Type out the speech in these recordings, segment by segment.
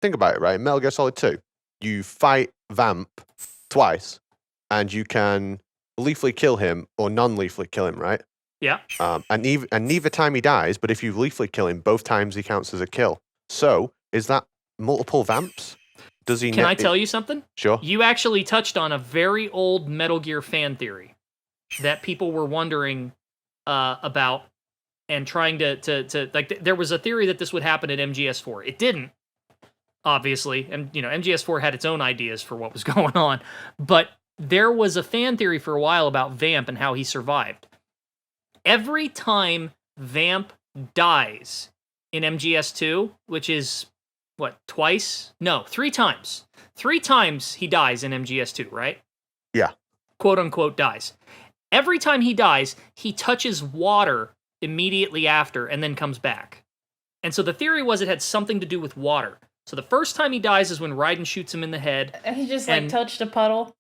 think about it, right? In Metal Gear Solid 2, you fight Vamp twice, and you can lethally kill him or non-lethally kill him, right? Yeah. And neither time he dies, but if you lethally kill him, both times he counts as a kill. So, is that multiple Vamps? Does he? Can I tell you something? Sure. You actually touched on a very old Metal Gear fan theory that people were wondering about and trying to like. There was a theory that this would happen at MGS4. It didn't, obviously, and MGS4 had its own ideas for what was going on, but there was a fan theory for a while about Vamp and how he survived. Every time Vamp dies in MGS2, which is what, twice? No, 3 times. 3 times he dies in MGS2, right? Yeah. Quote unquote dies. Every time he dies, he touches water immediately after and then comes back. And so the theory was it had something to do with water. So the first time he dies is when Raiden shoots him in the head. And he just touched a puddle.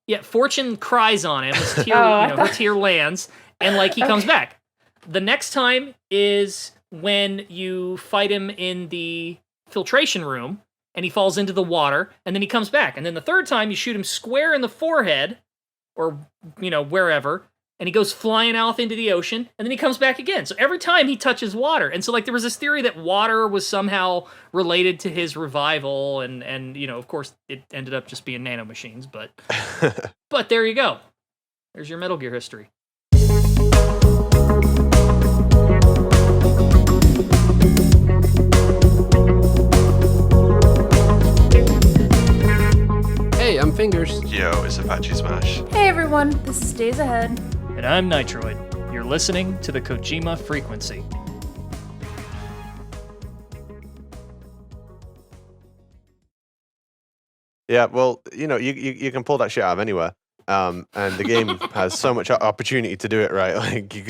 Yeah, Fortune cries on him. His tear, her tear lands, and he comes back. The next time is when you fight him in the filtration room, and he falls into the water, and then he comes back. And then the third time, you shoot him square in the forehead, or wherever, and he goes flying off into the ocean, and then he comes back again. So every time he touches water. And so there was this theory that water was somehow related to his revival, and of course it ended up just being nanomachines, but but there you go. There's your Metal Gear history. Hey, I'm Fingers. Yo, it's Apache Smash. Hey everyone, this is Days Ahead. And I'm Nitroid. You're listening to the Kojima Frequency. Yeah, well, you can pull that shit out of anywhere. And the game has so much opportunity to do it, right? Like you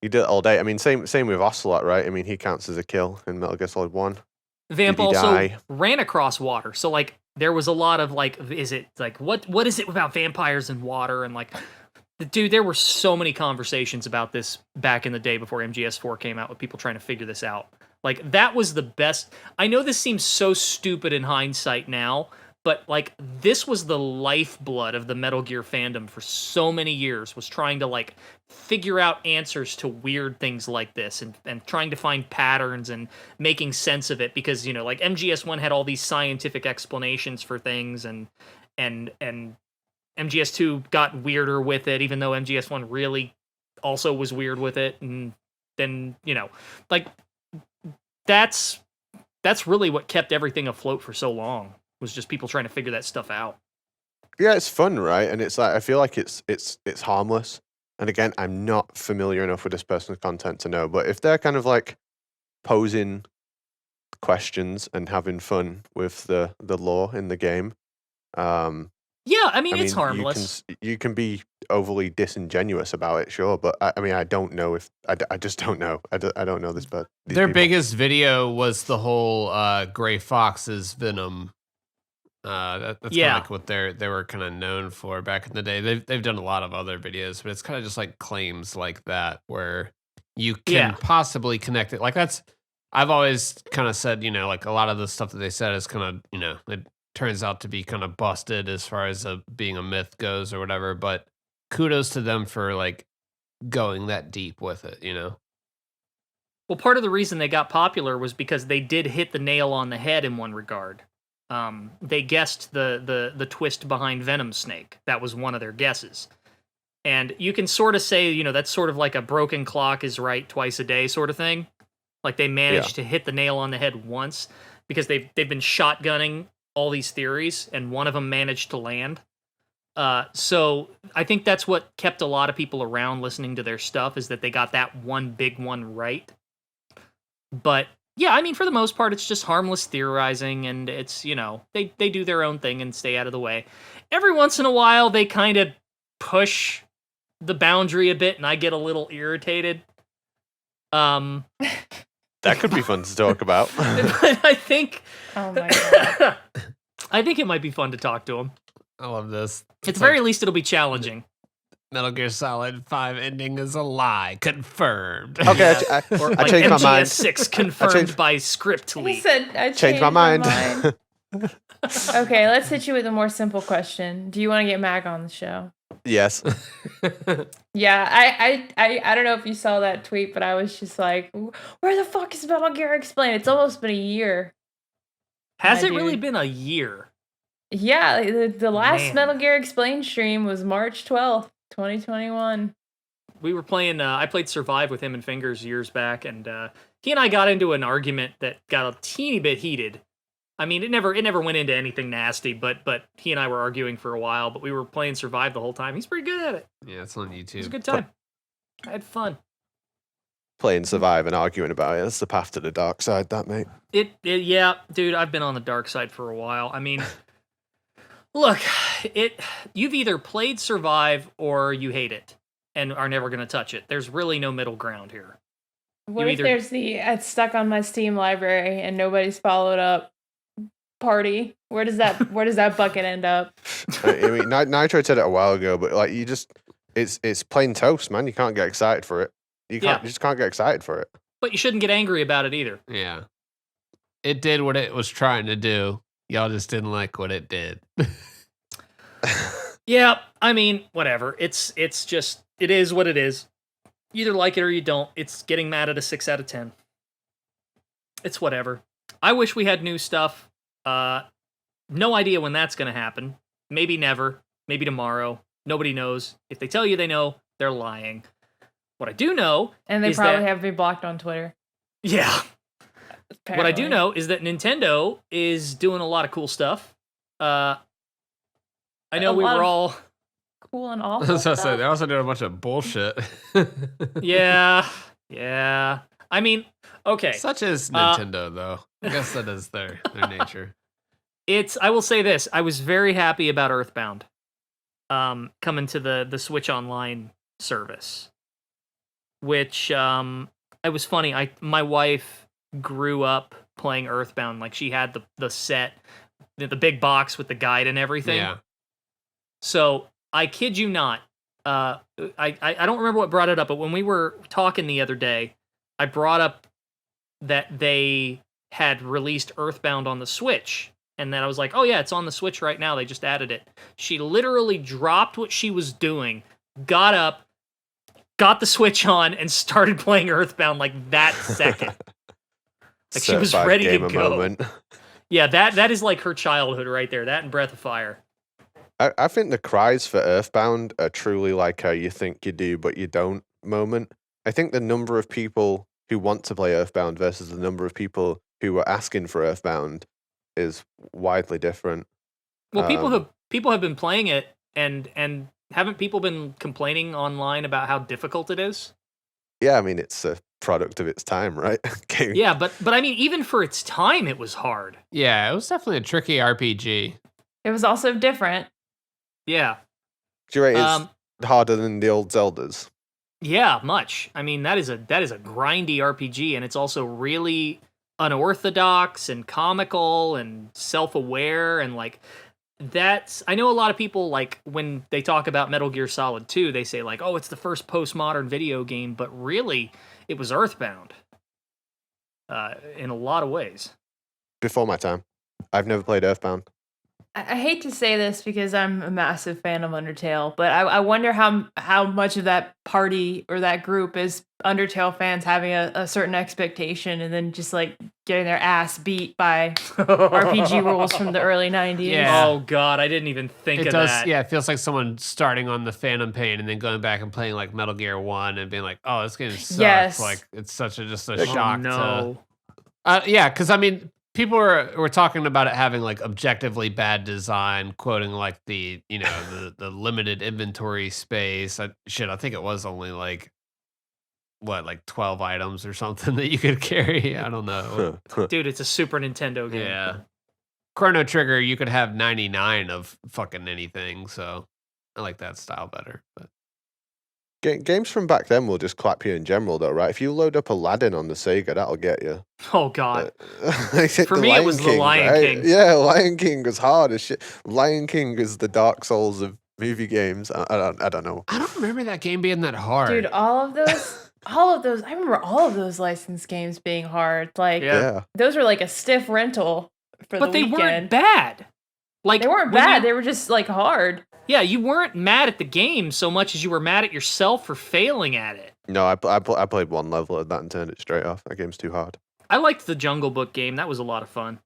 do it all day. I mean, same with Ocelot, right? I mean, he counts as a kill in Metal Gear Solid 1. Vamp also ran across water, so there was a lot of is it what is it about vampires and water and dude, there were so many conversations about this back in the day before MGS4 came out with people trying to figure this out. That was the best. I know this seems so stupid in hindsight now, but this was the lifeblood of the Metal Gear fandom for so many years, was trying to figure out answers to weird things like this and trying to find patterns and making sense of it, because MGS1 had all these scientific explanations for things, and MGS2 got weirder with it, even though MGS1 really also was weird with it. And then, that's really what kept everything afloat for so long, was just people trying to figure that stuff out. Yeah, it's fun, right? And it's I feel like it's harmless. And again, I'm not familiar enough with this person's content to know, but if they're kind of posing questions and having fun with the lore in the game, yeah, I mean, it's harmless. You can be overly disingenuous about it, sure, but I don't know if I just don't know. I don't know this, but their biggest video was the whole Gray Fox's Venom. That's kind of what they were kind of known for back in the day. They've done a lot of other videos, but it's kind of just claims like that where you can possibly connect it. I've always kind of said, a lot of the stuff that they said is kind of, it turns out to be kind of busted as far as being a myth goes or whatever, but kudos to them for going that deep with it, Well, part of the reason they got popular was because they did hit the nail on the head in one regard. They guessed the twist behind Venom Snake. That was one of their guesses. And you can sort of say, that's sort of like a broken clock is right twice a day sort of thing. They managed to hit the nail on the head once, because they've been shotgunning all these theories, and one of them managed to land. So I think that's what kept a lot of people around listening to their stuff, is that they got that one big one right. But yeah, I mean, for the most part, it's just harmless theorizing, and it's, they do their own thing and stay out of the way. Every once in a while, they kind of push the boundary a bit, and I get a little irritated. That could be fun to talk about. But I think... Oh my god. I think it might be fun to talk to him. I love this. At the very least, it'll be challenging. Metal Gear Solid 5 ending is a lie. Confirmed. Okay, Or I like changed my mind. MGS6 confirmed by script He leak. said, I Changed my mind. Okay, let's hit you with a more simple question. Do you want to get Mac on the show? Yes. Yeah, I don't know if you saw that tweet, but I was just like, where the fuck is Metal Gear Explained? It's almost been a year. Has My it really dude. been a year? Yeah, the last Man. Metal Gear Explained stream was March 12th, 2021. We were playing, I played Survive with him and Fingers years back, and he and I got into an argument that got a teeny bit heated. I mean, it never went into anything nasty, but he and I were arguing for a while, but we were playing Survive the whole time. He's pretty good at it. Yeah, it's on YouTube. It was a good time. I had fun. Playing Survive and arguing about it. That's the path to the dark side, that, mate. Yeah, dude, I've been on the dark side for a while. I mean, look, you've either played Survive or you hate it and are never going to touch it. There's really no middle ground here. What if there's the it's stuck on my Steam library and nobody's followed up party? Where does that bucket end up? I mean, Nitro said it a while ago, but like it's plain toast, man. You can't get excited for it. You just can't get excited for it. But you shouldn't get angry about it either. Yeah. It did what it was trying to do. Y'all just didn't like what it did. Yeah, I mean, whatever. It's just, it is what it is. You either like it or you don't. It's getting mad at a 6 out of 10. It's whatever. I wish we had new stuff. No idea when that's going to happen. Maybe never. Maybe tomorrow. Nobody knows. If they tell you they know, they're lying. What I do know And they is probably that, have me blocked on Twitter. Yeah. Apparently. What I do know is that Nintendo is doing a lot of cool stuff. I know we were all... Cool and I awful was gonna say, stuff. they're also doing a bunch of bullshit. Yeah. I mean, okay. Such as Nintendo, though. I guess that is their nature. I will say this. I was very happy about Earthbound coming to the Switch Online service. Which, it was funny. My wife grew up playing Earthbound. Like, she had the set, the big box with the guide and everything. Yeah. So, I kid you not, I don't remember what brought it up, but when we were talking the other day, I brought up that they had released Earthbound on the Switch, and then I was like, oh yeah, it's on the Switch right now, they just added it. She literally dropped what she was doing, got up, got the Switch on, and started playing Earthbound like that second. Like she was ready to go. Moment. Yeah, that is like her childhood right there, that and Breath of Fire. I think the cries for Earthbound are truly like a you think you do but you don't moment. I think the number of people who want to play Earthbound versus the number of people who are asking for Earthbound is widely different. Well, people have been playing it, and haven't people been complaining online about how difficult it is? Yeah, I mean it's a product of its time, right? Yeah, but I mean even for its time, it was hard. Yeah, it was definitely a tricky RPG. It was also different. Yeah. Do you rate it's harder than the old Zeldas? Yeah, much. I mean, that is a grindy RPG, and it's also really unorthodox and comical and self-aware, and like that's... I know a lot of people, like, when they talk about Metal Gear Solid 2, they say like, oh, it's the first postmodern video game, but really, it was Earthbound. In a lot of ways. Before my time. I've never played Earthbound. I hate to say this because I'm a massive fan of Undertale, but I wonder how much of that party or that group is Undertale fans having a certain expectation and then just like getting their ass beat by RPG rules from the early 90s. Yeah. Oh god, I didn't even think of that. Yeah, it feels like someone starting on the Phantom Pain and then going back and playing like Metal Gear 1 and being like, oh, this game sucks. Yes. Like it's such a shock. No. Yeah, because I mean, people were talking about it having like objectively bad design, quoting like the the limited inventory space. I think it was only like 12 items or something that you could carry. I don't know. Dude, it's a Super Nintendo game. Yeah. Chrono Trigger, you could have 99 of fucking anything, so I like that style better. But games from back then will just clap you in general, though, right? If you load up Aladdin on the Sega, that'll get you. Oh god. For me, it was The Lion King. Yeah, Lion King was hard as shit. Lion King is the Dark Souls of movie games. I don't know. I don't remember that game being that hard. Dude, all of those, I remember all of those licensed games being hard. Like, Yeah. those were like a stiff rental for But the they weekend. weren't bad. Like They weren't when bad. They were just like hard. Yeah, you weren't mad at the game so much as you were mad at yourself for failing at it. No, I played one level of that and turned it straight off. That game's too hard. I liked the Jungle Book game. That was a lot of fun.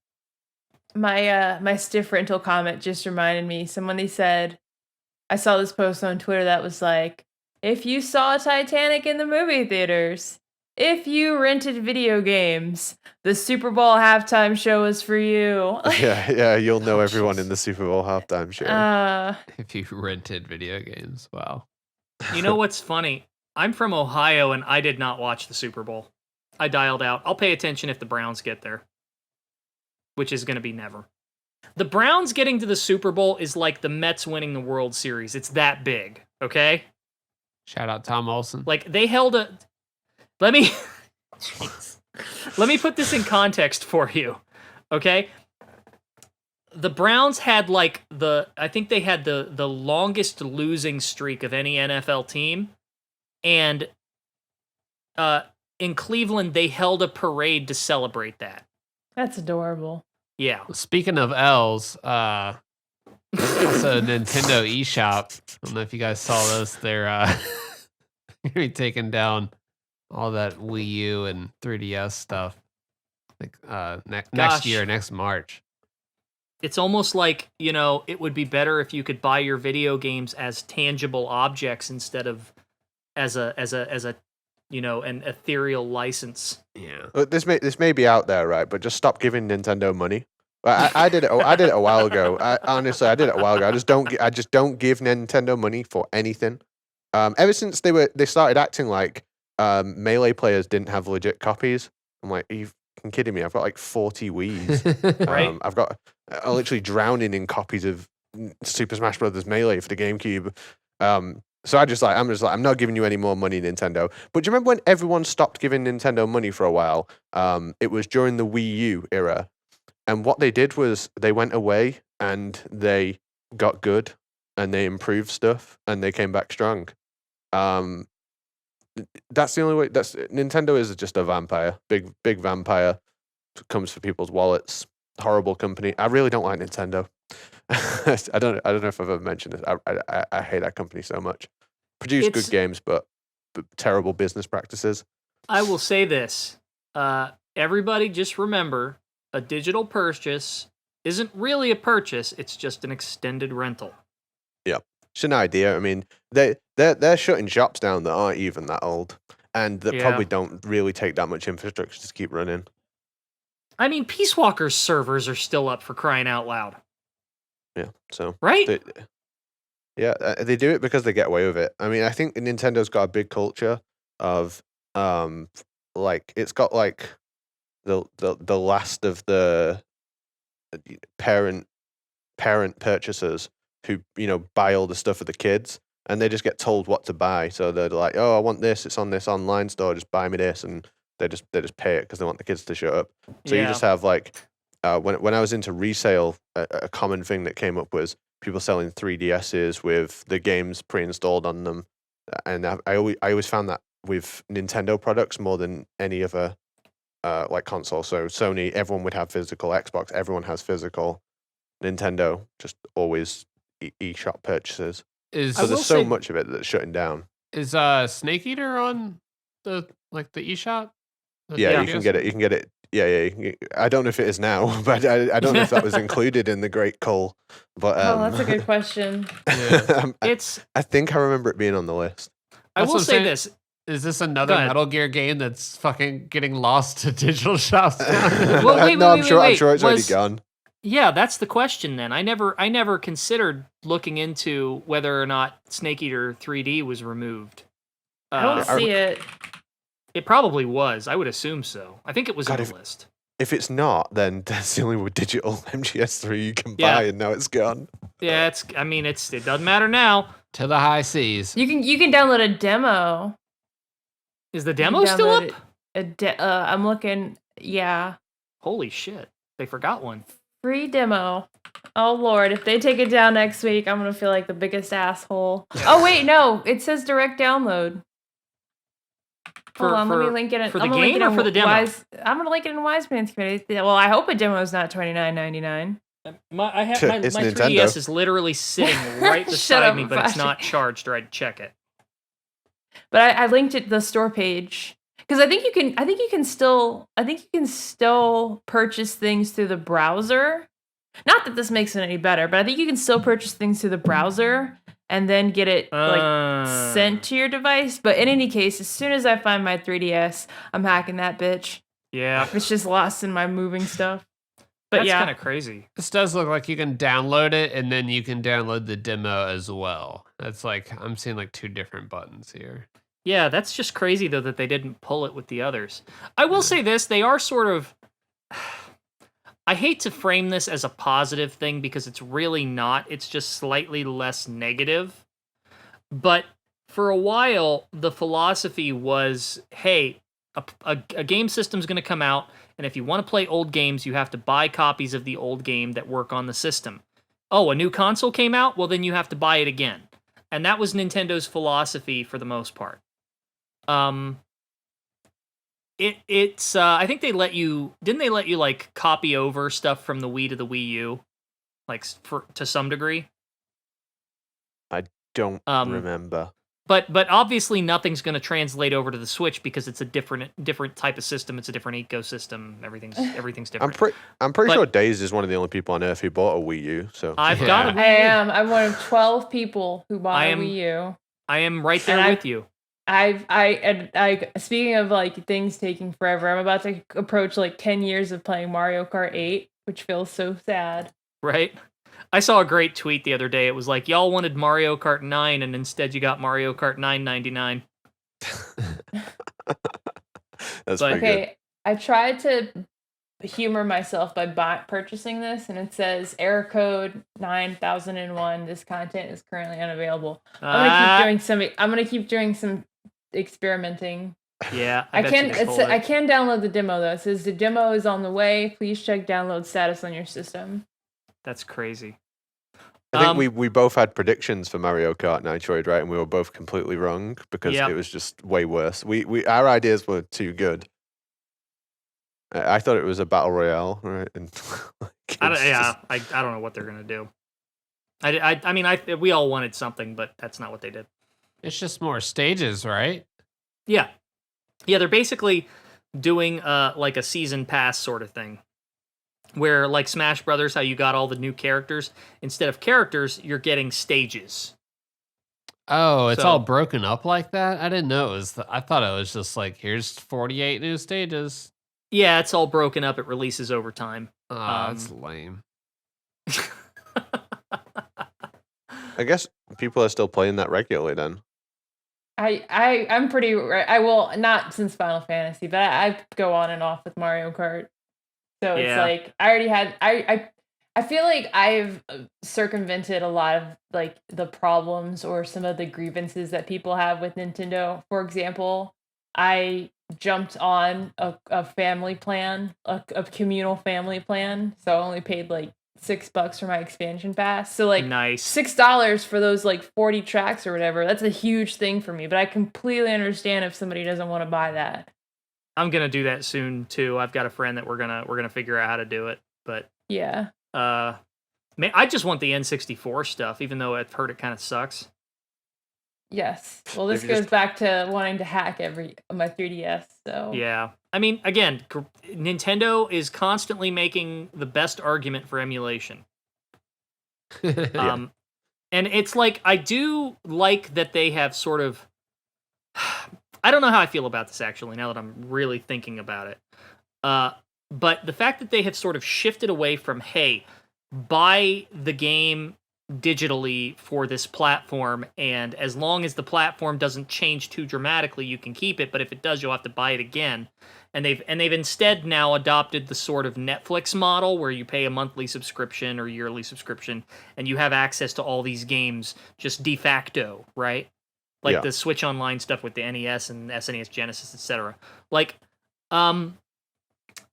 My stiff rental comment just reminded me. Somebody said, I saw this post on Twitter that was like, if you saw Titanic in the movie theaters, if you rented video games, the Super Bowl halftime show is for you. Yeah, you'll know everyone in the Super Bowl halftime show. If you rented video games, wow. You know what's funny? I'm from Ohio and I did not watch the Super Bowl. I dialed out. I'll pay attention if the Browns get there, which is going to be never. The Browns getting to the Super Bowl is like the Mets winning the World Series. It's that big, okay? Shout out Tom Olsen. Like, they held a... Let me put this in context for you, okay? The Browns had I think they had the longest losing streak of any NFL team, and in Cleveland they held a parade to celebrate that. That's adorable. Yeah. Speaking of L's, also Nintendo eShop. I don't know if you guys saw this. They're gonna be taking down all that Wii U and 3DS stuff. Like next year, next March. It's almost like, it would be better if you could buy your video games as tangible objects instead of as a an ethereal license. Yeah. This may be out there, right? But just stop giving Nintendo money. I did it. I did it a while ago. Honestly, I did it a while ago. I just don't give Nintendo money for anything. Ever since they started acting like Melee players didn't have legit copies. I'm like, are you fucking kidding me? I've got like 40 Wiis. Right. I'm literally drowning in copies of Super Smash Bros. Melee for the GameCube. So I'm just like, I'm not giving you any more money, Nintendo. But do you remember when everyone stopped giving Nintendo money for a while? It was during the Wii U era. And what they did was they went away and they got good and they improved stuff and they came back strong. That's the only way. Nintendo is just a vampire, big vampire. Comes for people's wallets. Horrible company. I really don't like Nintendo. I don't know if I've ever mentioned this. I hate that company so much. Produce good games, but terrible business practices. I will say this. Everybody just remember, a digital purchase isn't really a purchase, it's just an extended rental. Yeah. It's an idea. I mean, they're shutting shops down that aren't even that old. And that probably don't really take that much infrastructure to keep running. I mean, Peace Walker's servers are still up, for crying out loud. Yeah, so... Right? They do it because they get away with it. I mean, I think Nintendo's got a big culture of, it's got, like, the last of the parent purchasers who, buy all the stuff for the kids, and they just get told what to buy. So they're like, oh, I want this, it's on this online store, just buy me this, and they just pay it because they want the kids to shut up. So you just have, like, when I was into resale, a common thing that came up was people selling 3DSs with the games pre-installed on them, and I always found that with Nintendo products more than any other like console. So Sony, everyone would have physical. Xbox, everyone has physical. Nintendo, just always eShop purchases. So there's so much of it that's shutting down. Is Snake Eater on the eShop? Yeah, you can get it. You can get it. Yeah. I don't know if it is now, but I don't know if that was included in the Great Cull. But that's a good question. I think I remember it being on the list. I will say this. Is this another Metal Gear game that's fucking getting lost to digital shops? Well, I'm sure it's already gone. Yeah, that's the question then. I never considered looking into whether or not Snake Eater 3D was removed. I don't see it. It probably was. I would assume so. I think it was on the list. If it's not, then that's the only digital MGS3 you can buy, and now it's gone. Yeah, it doesn't matter now. To the high seas. You can download a demo. Is the demo still up? I'm looking. Yeah. Holy shit! They forgot one. Free demo. Oh Lord, if they take it down next week, I'm gonna feel like the biggest asshole. Oh wait, no, it says direct download. Hold on, let me link it. For the game or for the demo? I'm gonna link it in Wiseman's community. Well, I hope a demo is not $29.99. My 3DS is literally sitting right beside me, but it's not charged, or I'd check it. But I linked it to the store page because I think you can still purchase things through the browser. Not that this makes it any better, but I think you can still purchase things through the browser and then get it sent to your device. But in any case, as soon as I find my 3DS, I'm hacking that bitch. Yeah, it's just lost in my moving stuff. But that's kind of crazy. This does look like you can download it and then you can download the demo as well. That's like, I'm seeing like 2 different buttons here. Yeah, that's just crazy though that they didn't pull it with the others. I will say this, they are sort of... I hate to frame this as a positive thing because it's really not. It's just slightly less negative. But for a while, the philosophy was, hey, a game system's going to come out, and if you want to play old games, you have to buy copies of the old game that work on the system. Oh, a new console came out? Well, then you have to buy it again. And that was Nintendo's philosophy for the most part. It's I think didn't they let you like copy over stuff from the Wii to the Wii U, like to some degree? I don't remember. But obviously nothing's going to translate over to the Switch because it's a different type of system. It's a different ecosystem. Everything's different. I'm pretty sure Daze is one of the only people on Earth who bought a Wii U. So I've got a Wii U. I am. I'm one of 12 people who bought a Wii U. I am right there with you. I speaking of like things taking forever, I'm about to approach like 10 years of playing Mario Kart 8, which feels so sad. Right? I saw a great tweet the other day. It was like, y'all wanted Mario Kart 9 and instead you got Mario Kart 999. That's pretty good. I tried to humor myself by purchasing this, and it says error code 9001. This content is currently unavailable. I'm gonna keep doing some experimenting. Yeah, I can download the demo though. It says the demo is on the way. Please check download status on your system. That's crazy. I think we both had predictions for Mario Kart Nitroid, right? And we were both completely wrong because it was just way worse. Our ideas were too good. I thought it was a battle royale, right? And I don't know what they're gonna do. I mean, we all wanted something, but that's not what they did. It's just more stages, right? Yeah. They're basically doing like a season pass sort of thing, where like Smash Brothers, how you got all the new characters, instead of characters, you're getting stages. Oh, it's all broken up like that? I didn't know it was. I thought it was just like, here's 48 new stages. Yeah, it's all broken up. It releases over time. Oh, that's lame. I guess people are still playing that regularly then. I'm pretty. I will not since Final Fantasy, but I go on and off with Mario Kart. So it's like I already had. I feel like I've circumvented a lot of like the problems or some of the grievances that people have with Nintendo. For example, I jumped on a family plan, a communal family plan. So I only paid like $6 for my expansion pass. So like nice. $6 for those like 40 tracks or whatever. That's a huge thing for me. But I completely understand if somebody doesn't want to buy that. I'm gonna do that soon too. I've got a friend that we're gonna figure out how to do it. But yeah. Man, I just want the N64 stuff, even though I've heard it kind of sucks. Yes. Well, this goes back to wanting to hack my 3DS. So yeah, I mean, again, Nintendo is constantly making the best argument for emulation. And it's like I do like that they have sort of. I don't know how I feel about this actually. Now that I'm really thinking about it, but the fact that they have sort of shifted away from buy the game digitally for this platform, and as long as the platform doesn't change too dramatically, you can keep it, but if it does, you'll have to buy it again. And they've instead now adopted the sort of Netflix model where you pay a monthly subscription or yearly subscription and you have access to all these games just de facto, right? Like the Switch Online stuff with the NES and SNES Genesis, etc. Like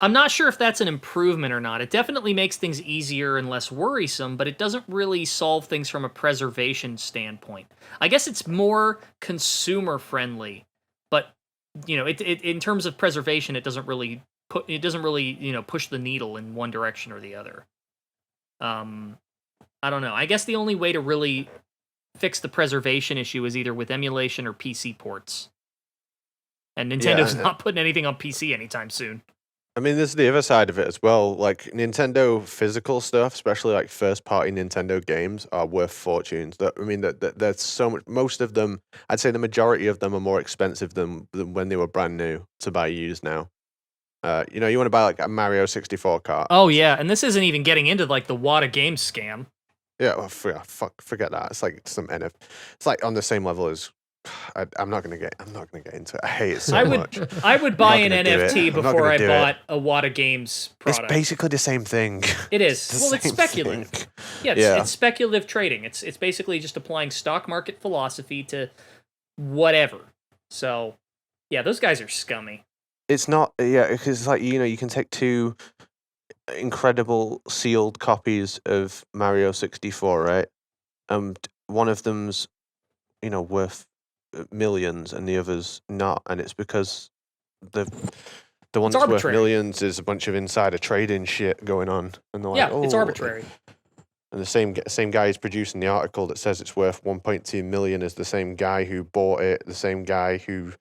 I'm not sure if that's an improvement or not. It definitely makes things easier and less worrisome, but it doesn't really solve things from a preservation standpoint. I guess it's more consumer friendly, but it in terms of preservation, it doesn't really push the needle in one direction or the other. I don't know. I guess the only way to really fix the preservation issue is either with emulation or PC ports. And Nintendo's not putting anything on PC anytime soon. I mean, there's the other side of it as well. Like Nintendo physical stuff, especially like first-party Nintendo games, are worth fortunes. There's so much. Most of them, I'd say, the majority of them are more expensive than when they were brand new to buy used now. You want to buy like a Mario 64 cart. Oh yeah, and this isn't even getting into like the Wata Games scam. Yeah, well, forget that. It's like some NF. It's like on the same level as. I'm not gonna get into it. I hate it so much. I would buy an NFT before I bought a Wata Games product. It's basically the same thing. It is. Well, it's speculative. Thing. Yeah, it's speculative trading. It's basically just applying stock market philosophy to whatever. So, yeah, those guys are scummy. It's not. Yeah, because it's like you can take two incredible sealed copies of Mario 64, right? One of them's worth millions and the other's not, and it's because the one that's worth millions is a bunch of insider trading shit going on, and they're like, it's arbitrary. And the same guy who's producing the article that says it's worth 1.2 million is the same guy who bought it, the same guy who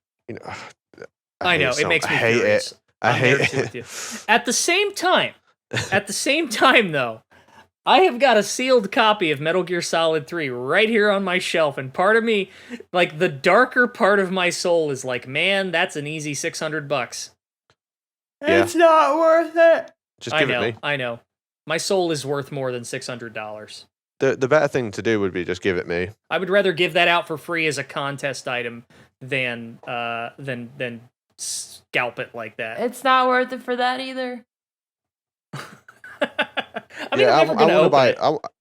I know it makes me furious. I hate it. With you. At the same time, though, I have got a sealed copy of Metal Gear Solid 3 right here on my shelf, and part of me, like the darker part of my soul, is like, man, that's an easy $600. Yeah. It's not worth it. Just give it me. I know. My soul is worth more than $600. The better thing to do would be just give it me. I would rather give that out for free as a contest item than scalp it like that. It's not worth it for that either. I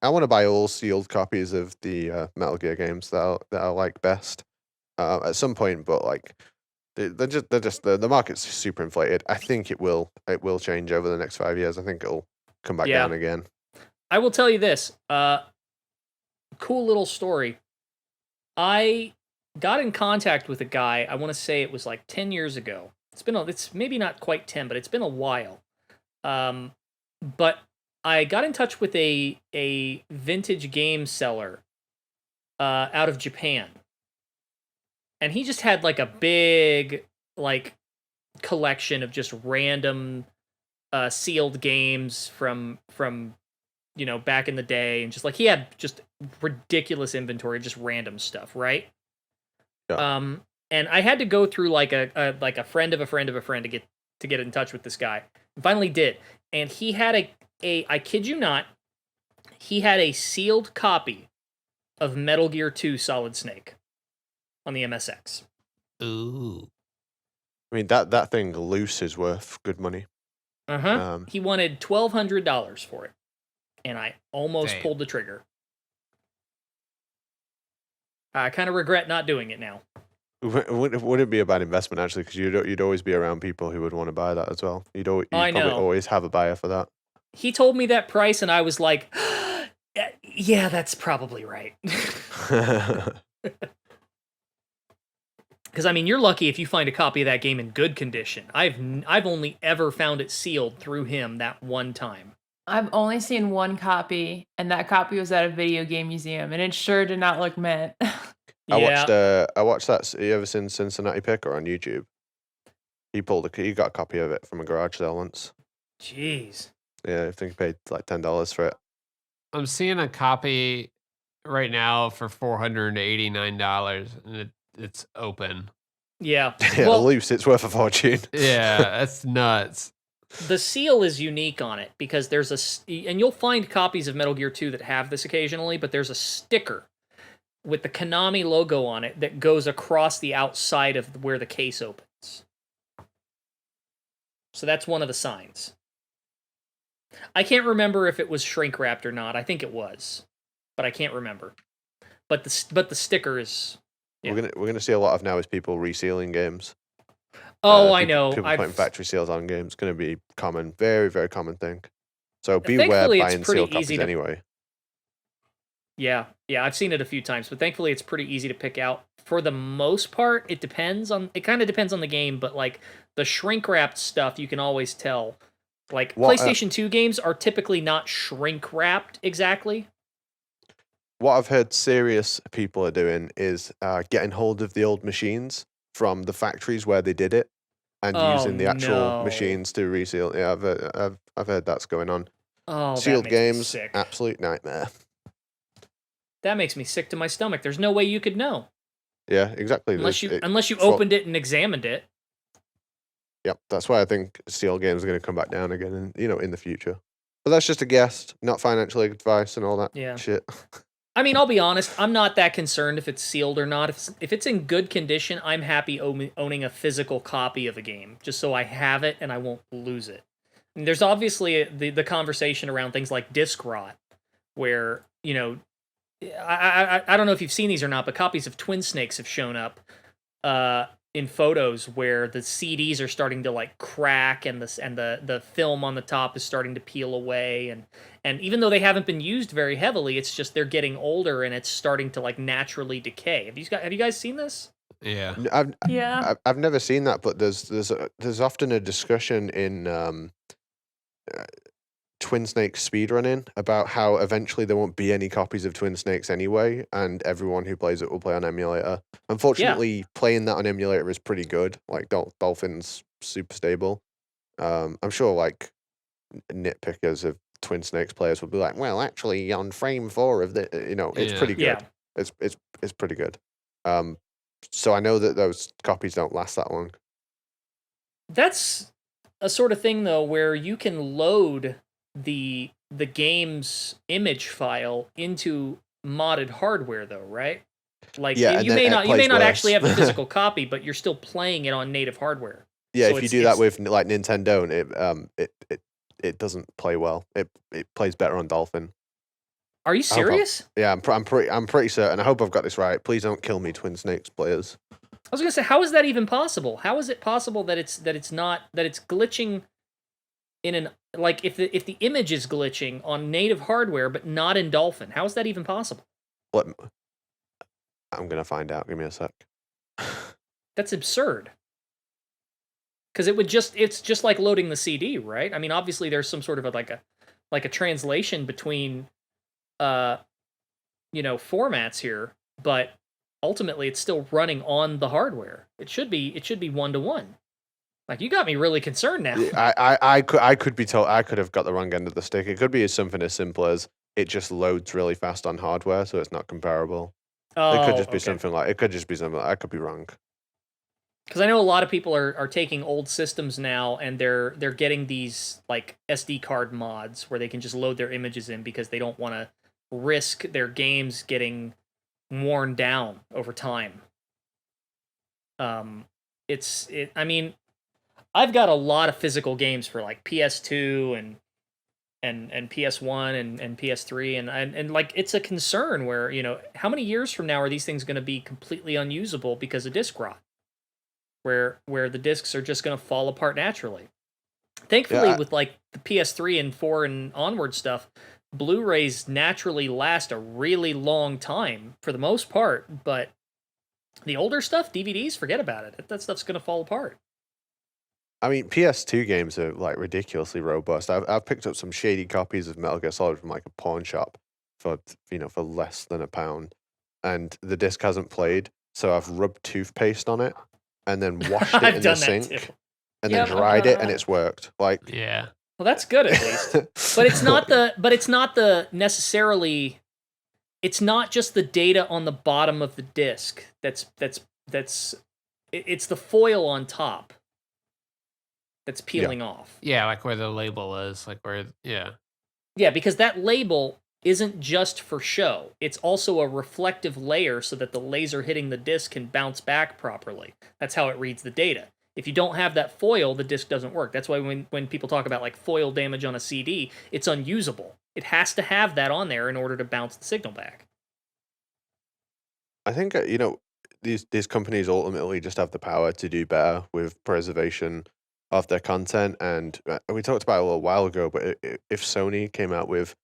want to buy all sealed copies of the Metal Gear games that I like best at some point, but like the market's super inflated. I think it will change over the next 5 years. I think it'll come back down again. I will tell you this, cool little story. I got in contact with a guy. I want to say it was like 10 years ago. It's maybe not quite 10, but it's been a while. But I got in touch with a vintage game seller out of Japan. And he just had like a big like collection of just random sealed games from back in the day, and just like he had just ridiculous inventory of just random stuff, right? Yeah. And I had to go through like a friend of a friend of a friend to get in touch with this guy. And finally did. And he had a I kid you not, he had a sealed copy of Metal Gear 2 Solid Snake on the MSX. Ooh. I mean, that thing loose is worth good money. Uh-huh. He wanted $1,200 for it. And I almost pulled the trigger. I kind of regret not doing it now. Would it be a bad investment, actually? Because you'd always be around people who would want to buy that as well. You'd probably always have a buyer for that. He told me that price, and I was like, yeah, that's probably right. Because, I mean, you're lucky if you find a copy of that game in good condition. I've only ever found it sealed through him that one time. I've only seen one copy, and that copy was at a video game museum, and it sure did not look mint. I watched that. You ever seen Cincinnati Picker on YouTube? He got a copy of it from a garage sale once. Jeez. Yeah, I think he paid like $10 for it. I'm seeing a copy right now for $489, and it's open. Yeah. Yeah, loose. It's worth a fortune. Yeah, that's nuts. The seal is unique on it because and you'll find copies of Metal Gear 2 that have this occasionally, but there's a sticker with the Konami logo on it that goes across the outside of where the case opens. So that's one of the signs. I can't remember if it was shrink wrapped or not. I think it was, but I can't remember. But the sticker is. Yeah. We're gonna see a lot of now is people resealing games. Oh, I know. People putting factory seals on games. It's going to be common, very, very common thing. So beware Thankfully, it's buying pretty sealed easy copies to- anyway. Yeah, I've seen it a few times, but thankfully it's pretty easy to pick out. For the most part, it kind of depends on the game, but like the shrink wrapped stuff, you can always tell. Like PlayStation 2 games are typically not shrink wrapped exactly. What I've heard serious people are doing is getting hold of the old machines from the factories where they did it and using the actual machines to reseal. Yeah, I've heard that's going on. Oh, Sealed that makes me games, sick. absolute nightmare. That makes me sick to my stomach. There's no way you could know. Yeah, exactly. Unless you opened it and examined it. Yep, that's why I think sealed games are going to come back down again, in the future. But that's just a guess, not financial advice and all that shit. I mean, I'll be honest. I'm not that concerned if it's sealed or not. If it's in good condition, I'm happy owning a physical copy of a game, just so I have it and I won't lose it. And there's obviously the conversation around things like disc rot, where I don't know if you've seen these or not, but copies of Twin Snakes have shown up in photos where the CDs are starting to like crack and the film on the top is starting to peel away, and even though they haven't been used very heavily, it's just they're getting older and it's starting to like naturally decay. Have you guys seen this? Yeah. I've never seen that, but there's often a discussion in Twin Snakes speedrunning about how eventually there won't be any copies of Twin Snakes anyway, and everyone who plays it will play on emulator. Unfortunately, playing that on emulator is pretty good. Like Dolphin's super stable. I'm sure like nitpickers of Twin Snakes players will be like, well, actually on frame 4 of the, it's pretty good. Yeah. It's pretty good. So I know that those copies don't last that long. That's a sort of thing though where you can load the game's image file into modded hardware though, right? Like you may not actually have a physical copy, but you're still playing it on native hardware. Yeah, so if you do that with like Nintendo, it doesn't play well. It plays better on Dolphin. Are you serious? I'm pretty certain. I hope I've got this right. Please don't kill me, Twin Snakes players. I was gonna say, how is that even possible? How is it possible that it's glitching in an like if the image is glitching on native hardware but not in Dolphin? How is that even possible? I'm gonna find out. Give me a sec. That's absurd. Because it's just like loading the CD, right? I mean, obviously there's some sort of a translation between formats here, but ultimately it's still running on the hardware. It should be 1-to-1. Like, you got me really concerned now. I could be told. I could have got the wrong end of the stick. It could be something as simple as it just loads really fast on hardware, so it's not comparable. It could just be something like. It could just be something. I could be wrong. Because I know a lot of people are taking old systems now and they're getting these like SD card mods where they can just load their images in because they don't want to risk their games getting worn down over time. I mean, I've got a lot of physical games for like PS2 and PS1 and PS3 and like it's a concern where, how many years from now are these things going to be completely unusable because of disc rot? Where the discs are just going to fall apart naturally. Thankfully, with like the PS3 and 4 and onward stuff, Blu-rays naturally last a really long time for the most part, but the older stuff, DVDs, forget about it. That stuff's going to fall apart. I mean, PS2 games are like ridiculously robust. I've picked up some shady copies of Metal Gear Solid from like a pawn shop for less than £1, and the disc hasn't played, so I've rubbed toothpaste on it and then washed it in the sink and then dried it, and it's worked. Like, yeah. Well, that's good at least. But it's not the necessarily. It's not just the data on the bottom of the disc. It's the foil on top that's peeling off. Yeah, like where the label is, Yeah, because that label isn't just for show. It's also a reflective layer so that the laser hitting the disc can bounce back properly. That's how it reads the data. If you don't have that foil, the disc doesn't work. That's why when people talk about like foil damage on a CD, it's unusable. It has to have that on there in order to bounce the signal back. I think, these companies ultimately just have the power to do better with preservation of their content. And we talked about it a little while ago, but if Sony came out with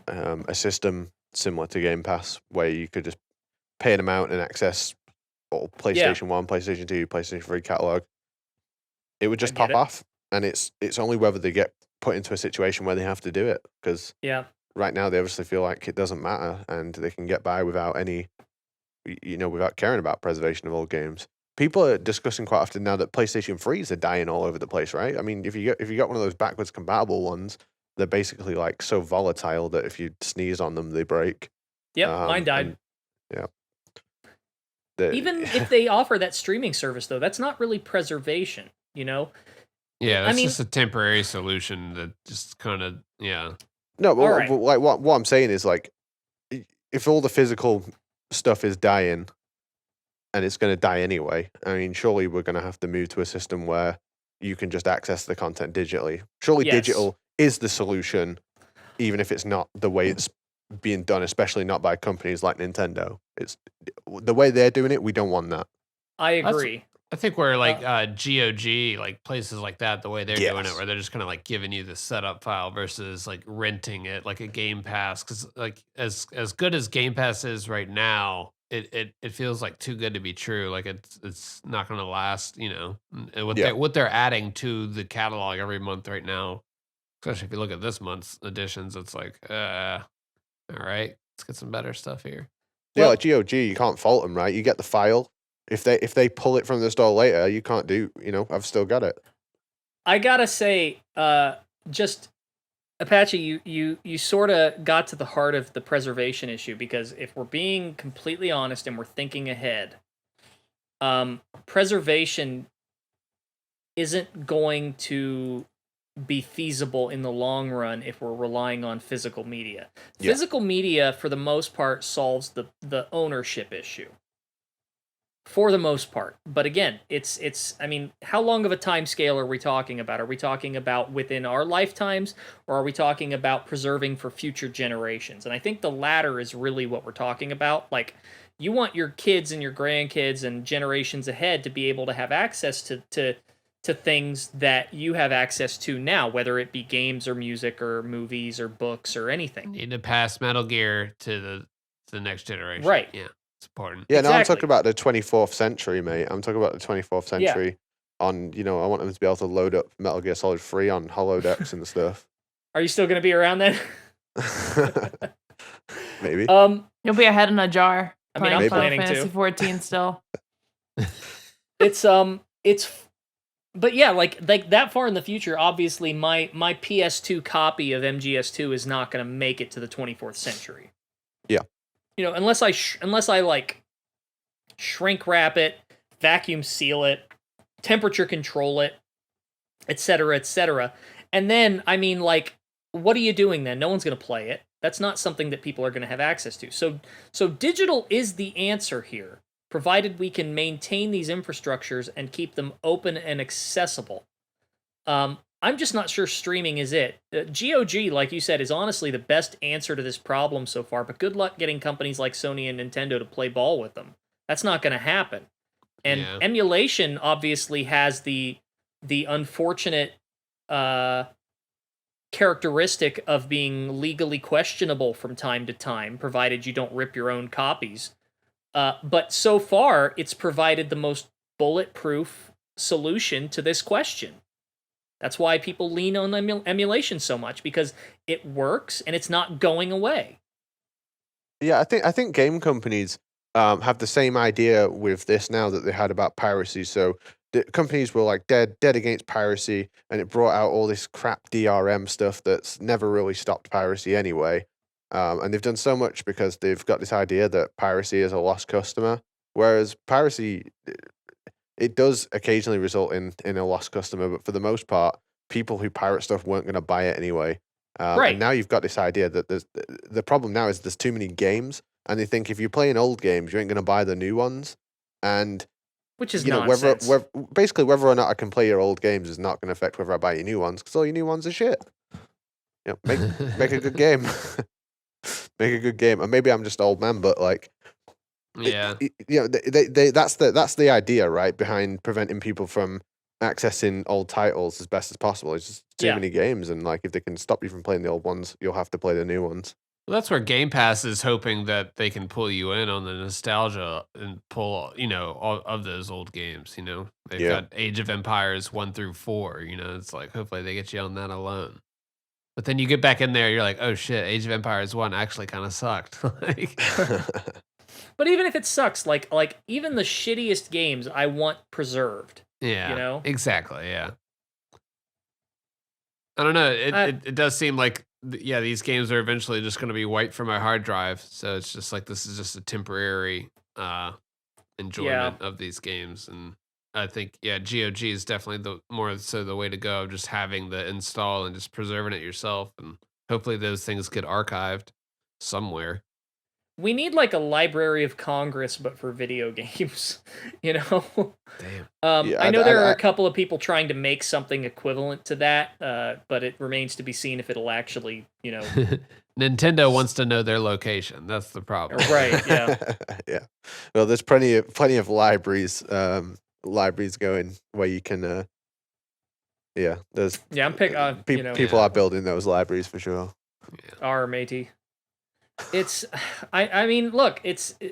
a system similar to Game Pass, where you could just pay an amount and access all PlayStation 1, PlayStation 2, PlayStation 3 catalog, it would just pop off. And it's only whether they get put into a situation where they have to do it, because right now they obviously feel like it doesn't matter and they can get by without any, without caring about preservation of old games. People are discussing quite often now that PlayStation 3s are dying all over the place, right? I mean, if you got one of those backwards compatible ones, they're basically like so volatile that if you sneeze on them, they break. Yep, mine died. Even if they offer that streaming service, though, that's not really preservation, Yeah, that's just a temporary solution that just kind of, No, but like what I'm saying is, like, if all the physical stuff is dying, and it's going to die anyway, I mean, surely we're going to have to move to a system where you can just access the content digitally. Surely digital is the solution, even if it's not the way it's being done, especially not by companies like Nintendo. It's the way they're doing it. We don't want that. I agree. I think where like GOG, like places like that, the way they're doing it, where they're just kind of like giving you the setup file versus like renting it like a Game Pass. Because like as good as Game Pass is right now, it feels like too good to be true. Like it's not going to last. And what they're adding to the catalog every month right now, especially if you look at this month's editions, it's like, all right, let's get some better stuff here. Yeah, like GOG, you can't fault them, right? You get the file. If they pull it from the store later, you can't do. I've still got it. I gotta say, just Apache, you sort of got to the heart of the preservation issue, because if we're being completely honest and we're thinking ahead, preservation isn't going to be feasible in the long run if we're relying on physical media. Physical media, for the most part, solves the ownership issue. For the most part. But again, it's I mean, how long of a time scale are we talking about? Are we talking about within our lifetimes, or are we talking about preserving for future generations? And I think the latter is really what we're talking about. Like, you want your kids and your grandkids and generations ahead to be able to have access to things that you have access to now, whether it be games or music or movies or books or anything. Need to pass Metal Gear to the next generation. Right. Yeah. Important. Yeah, no, I'm talking about the 24th century, mate. I'm talking about the 24th century. Yeah. On, I want them to be able to load up Metal Gear Solid 3 on holodecks and stuff. Are you still going to be around then? Maybe. You'll be a head in a jar. I mean, I'm planning Fantasy to. 14 still. But yeah, like that far in the future, obviously my PS2 copy of MGS2 is not going to make it to the 24th century. Yeah. Unless I like shrink wrap it, vacuum seal it, temperature control it, etc., etc. And then, I mean, like, what are you doing then? No one's going to play it. That's not something that people are going to have access to. So digital is the answer here, provided we can maintain these infrastructures and keep them open and accessible. I'm just not sure streaming is it. GOG, like you said, is honestly the best answer to this problem so far, but good luck getting companies like Sony and Nintendo to play ball with them. That's not going to happen. And emulation obviously has the unfortunate characteristic of being legally questionable from time to time, provided you don't rip your own copies. But so far, it's provided the most bulletproof solution to this question. That's why people lean on emulation so much, because it works and it's not going away. Yeah, I think game companies have the same idea with this now that they had about piracy. So the companies were like dead against piracy, and it brought out all this crap DRM stuff that's never really stopped piracy anyway. And they've done so much because they've got this idea that piracy is a lost customer, whereas piracy, it does occasionally result in a lost customer, but for the most part, people who pirate stuff weren't going to buy it anyway. Right. And now you've got this idea that the problem now is there's too many games, and they think if you're playing old games, you ain't going to buy the new ones. And which is nonsense. Whether or not I can play your old games is not going to affect whether I buy your new ones, because all your new ones are shit. Make a good game. Make a good game. And maybe I'm just old man, but like, Yeah. That's the idea, right, behind preventing people from accessing old titles as best as possible. It's just too many games, and like if they can stop you from playing the old ones, you'll have to play the new ones. Well, that's where Game Pass is hoping that they can pull you in on the nostalgia and pull, all of those old games. They've got Age of Empires 1 through 4. It's like hopefully they get you on that alone. But then you get back in there, you're like, oh shit, Age of Empires 1 actually kind of sucked. But even if it sucks, like even the shittiest games, I want preserved. Yeah, exactly. Yeah. I don't know. It does seem like, these games are eventually just going to be wiped from my hard drive. So it's just like this is just a temporary enjoyment of these games. And I think, GOG is definitely the way to go. Just having the install and just preserving it yourself. And hopefully those things get archived somewhere. We need like a Library of Congress, but for video games, Damn. I know there are a couple of people trying to make something equivalent to that, but it remains to be seen if it'll actually, Nintendo wants to know their location. That's the problem. Right, yeah. Yeah. Well, there's plenty of libraries going where you can there's people are building those libraries for sure. Are matey. It's, I mean, look, it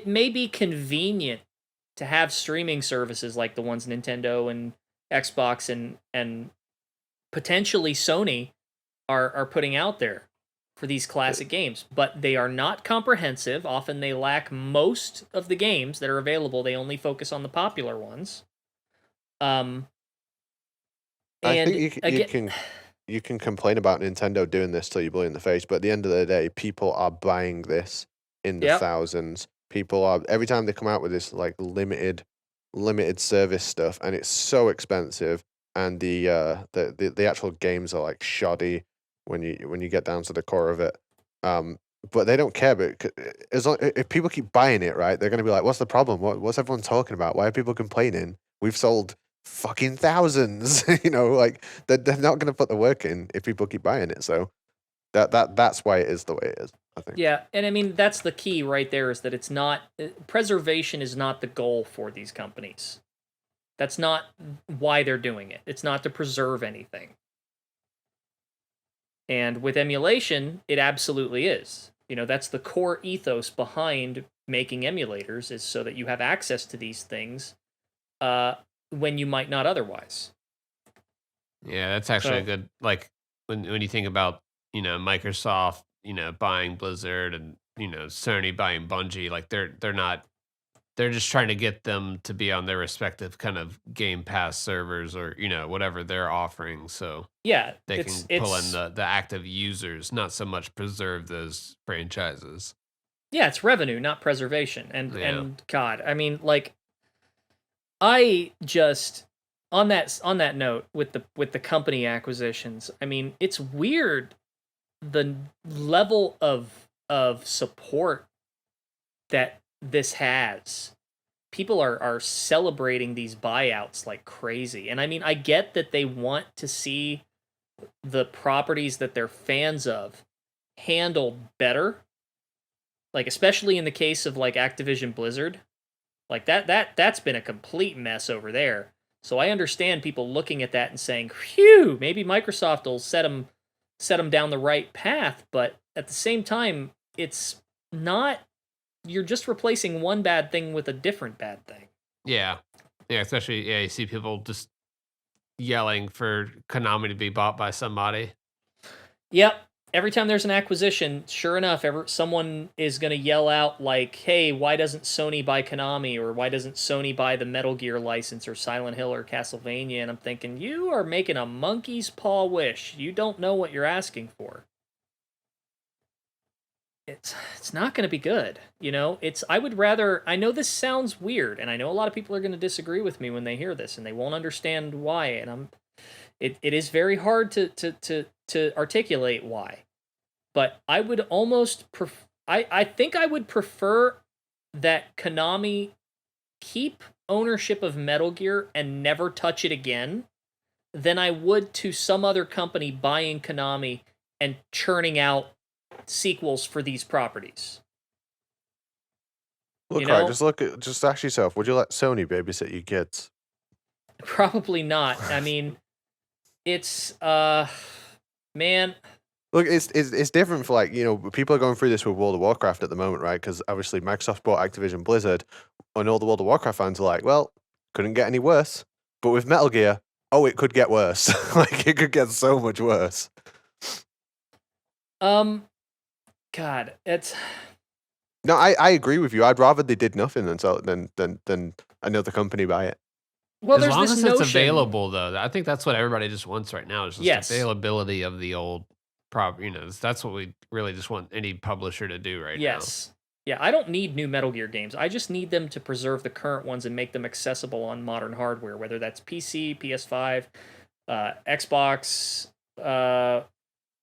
may be convenient to have streaming services like the ones Nintendo and Xbox and potentially Sony are putting out there for these classic games, but they are not comprehensive. Often they lack most of the games that are available. They only focus on the popular ones. I think you can complain about Nintendo doing this till you're blue in the face, but at the end of the day, people are buying this in the thousands. People are, every time they come out with this like limited service stuff, and it's so expensive, and the actual games are like shoddy when you get down to the core of it. But they don't care. But if people keep buying it, right, they're going to be like, "What's the problem? What's everyone talking about? Why are people complaining? We've sold fucking thousands." Like they're not going to put the work in if people keep buying it. So that's why it is the way it is, I think. Yeah, and I mean that's the key right there, is that it's not, preservation is not the goal for these companies. That's not why they're doing it. It's not to preserve anything. And with emulation, it absolutely is. That's the core ethos behind making emulators, is so that you have access to these things when you might not otherwise. Yeah, that's actually a good, like, when you think about, Microsoft, buying Blizzard, and, Sony buying Bungie, like they're just trying to get them to be on their respective kind of Game Pass servers, or, whatever they're offering. So they can pull in the active users, not so much preserve those franchises. Yeah, it's revenue, not preservation. And God, I mean, like, I just, on that note with the company acquisitions, I mean, it's weird the level of support that this has. People are celebrating these buyouts like crazy. And I mean, I get that they want to see the properties that they're fans of handled better. Like, especially in the case of like Activision Blizzard. Like that's been a complete mess over there. So I understand people looking at that and saying, "Phew, maybe Microsoft will set them down the right path." But at the same time, it's not. You're just replacing one bad thing with a different bad thing. Yeah, especially you see people just yelling for Konami to be bought by somebody. Yep. Every time there's an acquisition, sure enough, someone is going to yell out like, "Hey, why doesn't Sony buy Konami?" Or "Why doesn't Sony buy the Metal Gear license, or Silent Hill, or Castlevania?" And I'm thinking, you are making a monkey's paw wish. You don't know what you're asking for. It's not going to be good. I would rather, I know this sounds weird, and I know a lot of people are going to disagree with me when they hear this, and they won't understand why. And it is very hard to articulate why. But I would almost I think I would prefer that Konami keep ownership of Metal Gear and never touch it again than I would to some other company buying Konami and churning out sequels for these properties. Look, right, just ask yourself, would you let Sony babysit your kids? Probably not. I mean, it's man. Look, it's different for, like, people are going through this with World of Warcraft at the moment, right? Because obviously Microsoft bought Activision Blizzard, and all the World of Warcraft fans are like, well, couldn't get any worse. But with Metal Gear, it could get worse. Like, it could get so much worse. God, it's... No, I agree with you. I'd rather they did nothing than another company buy it. Well, as there's long this as notion... it's available, though. I think that's what everybody just wants right now. Is just availability of the old that's what we really just want any publisher to do right now. Yes. Yeah, I don't need new Metal Gear games. I just need them to preserve the current ones and make them accessible on modern hardware, whether that's PC, PS5, Xbox,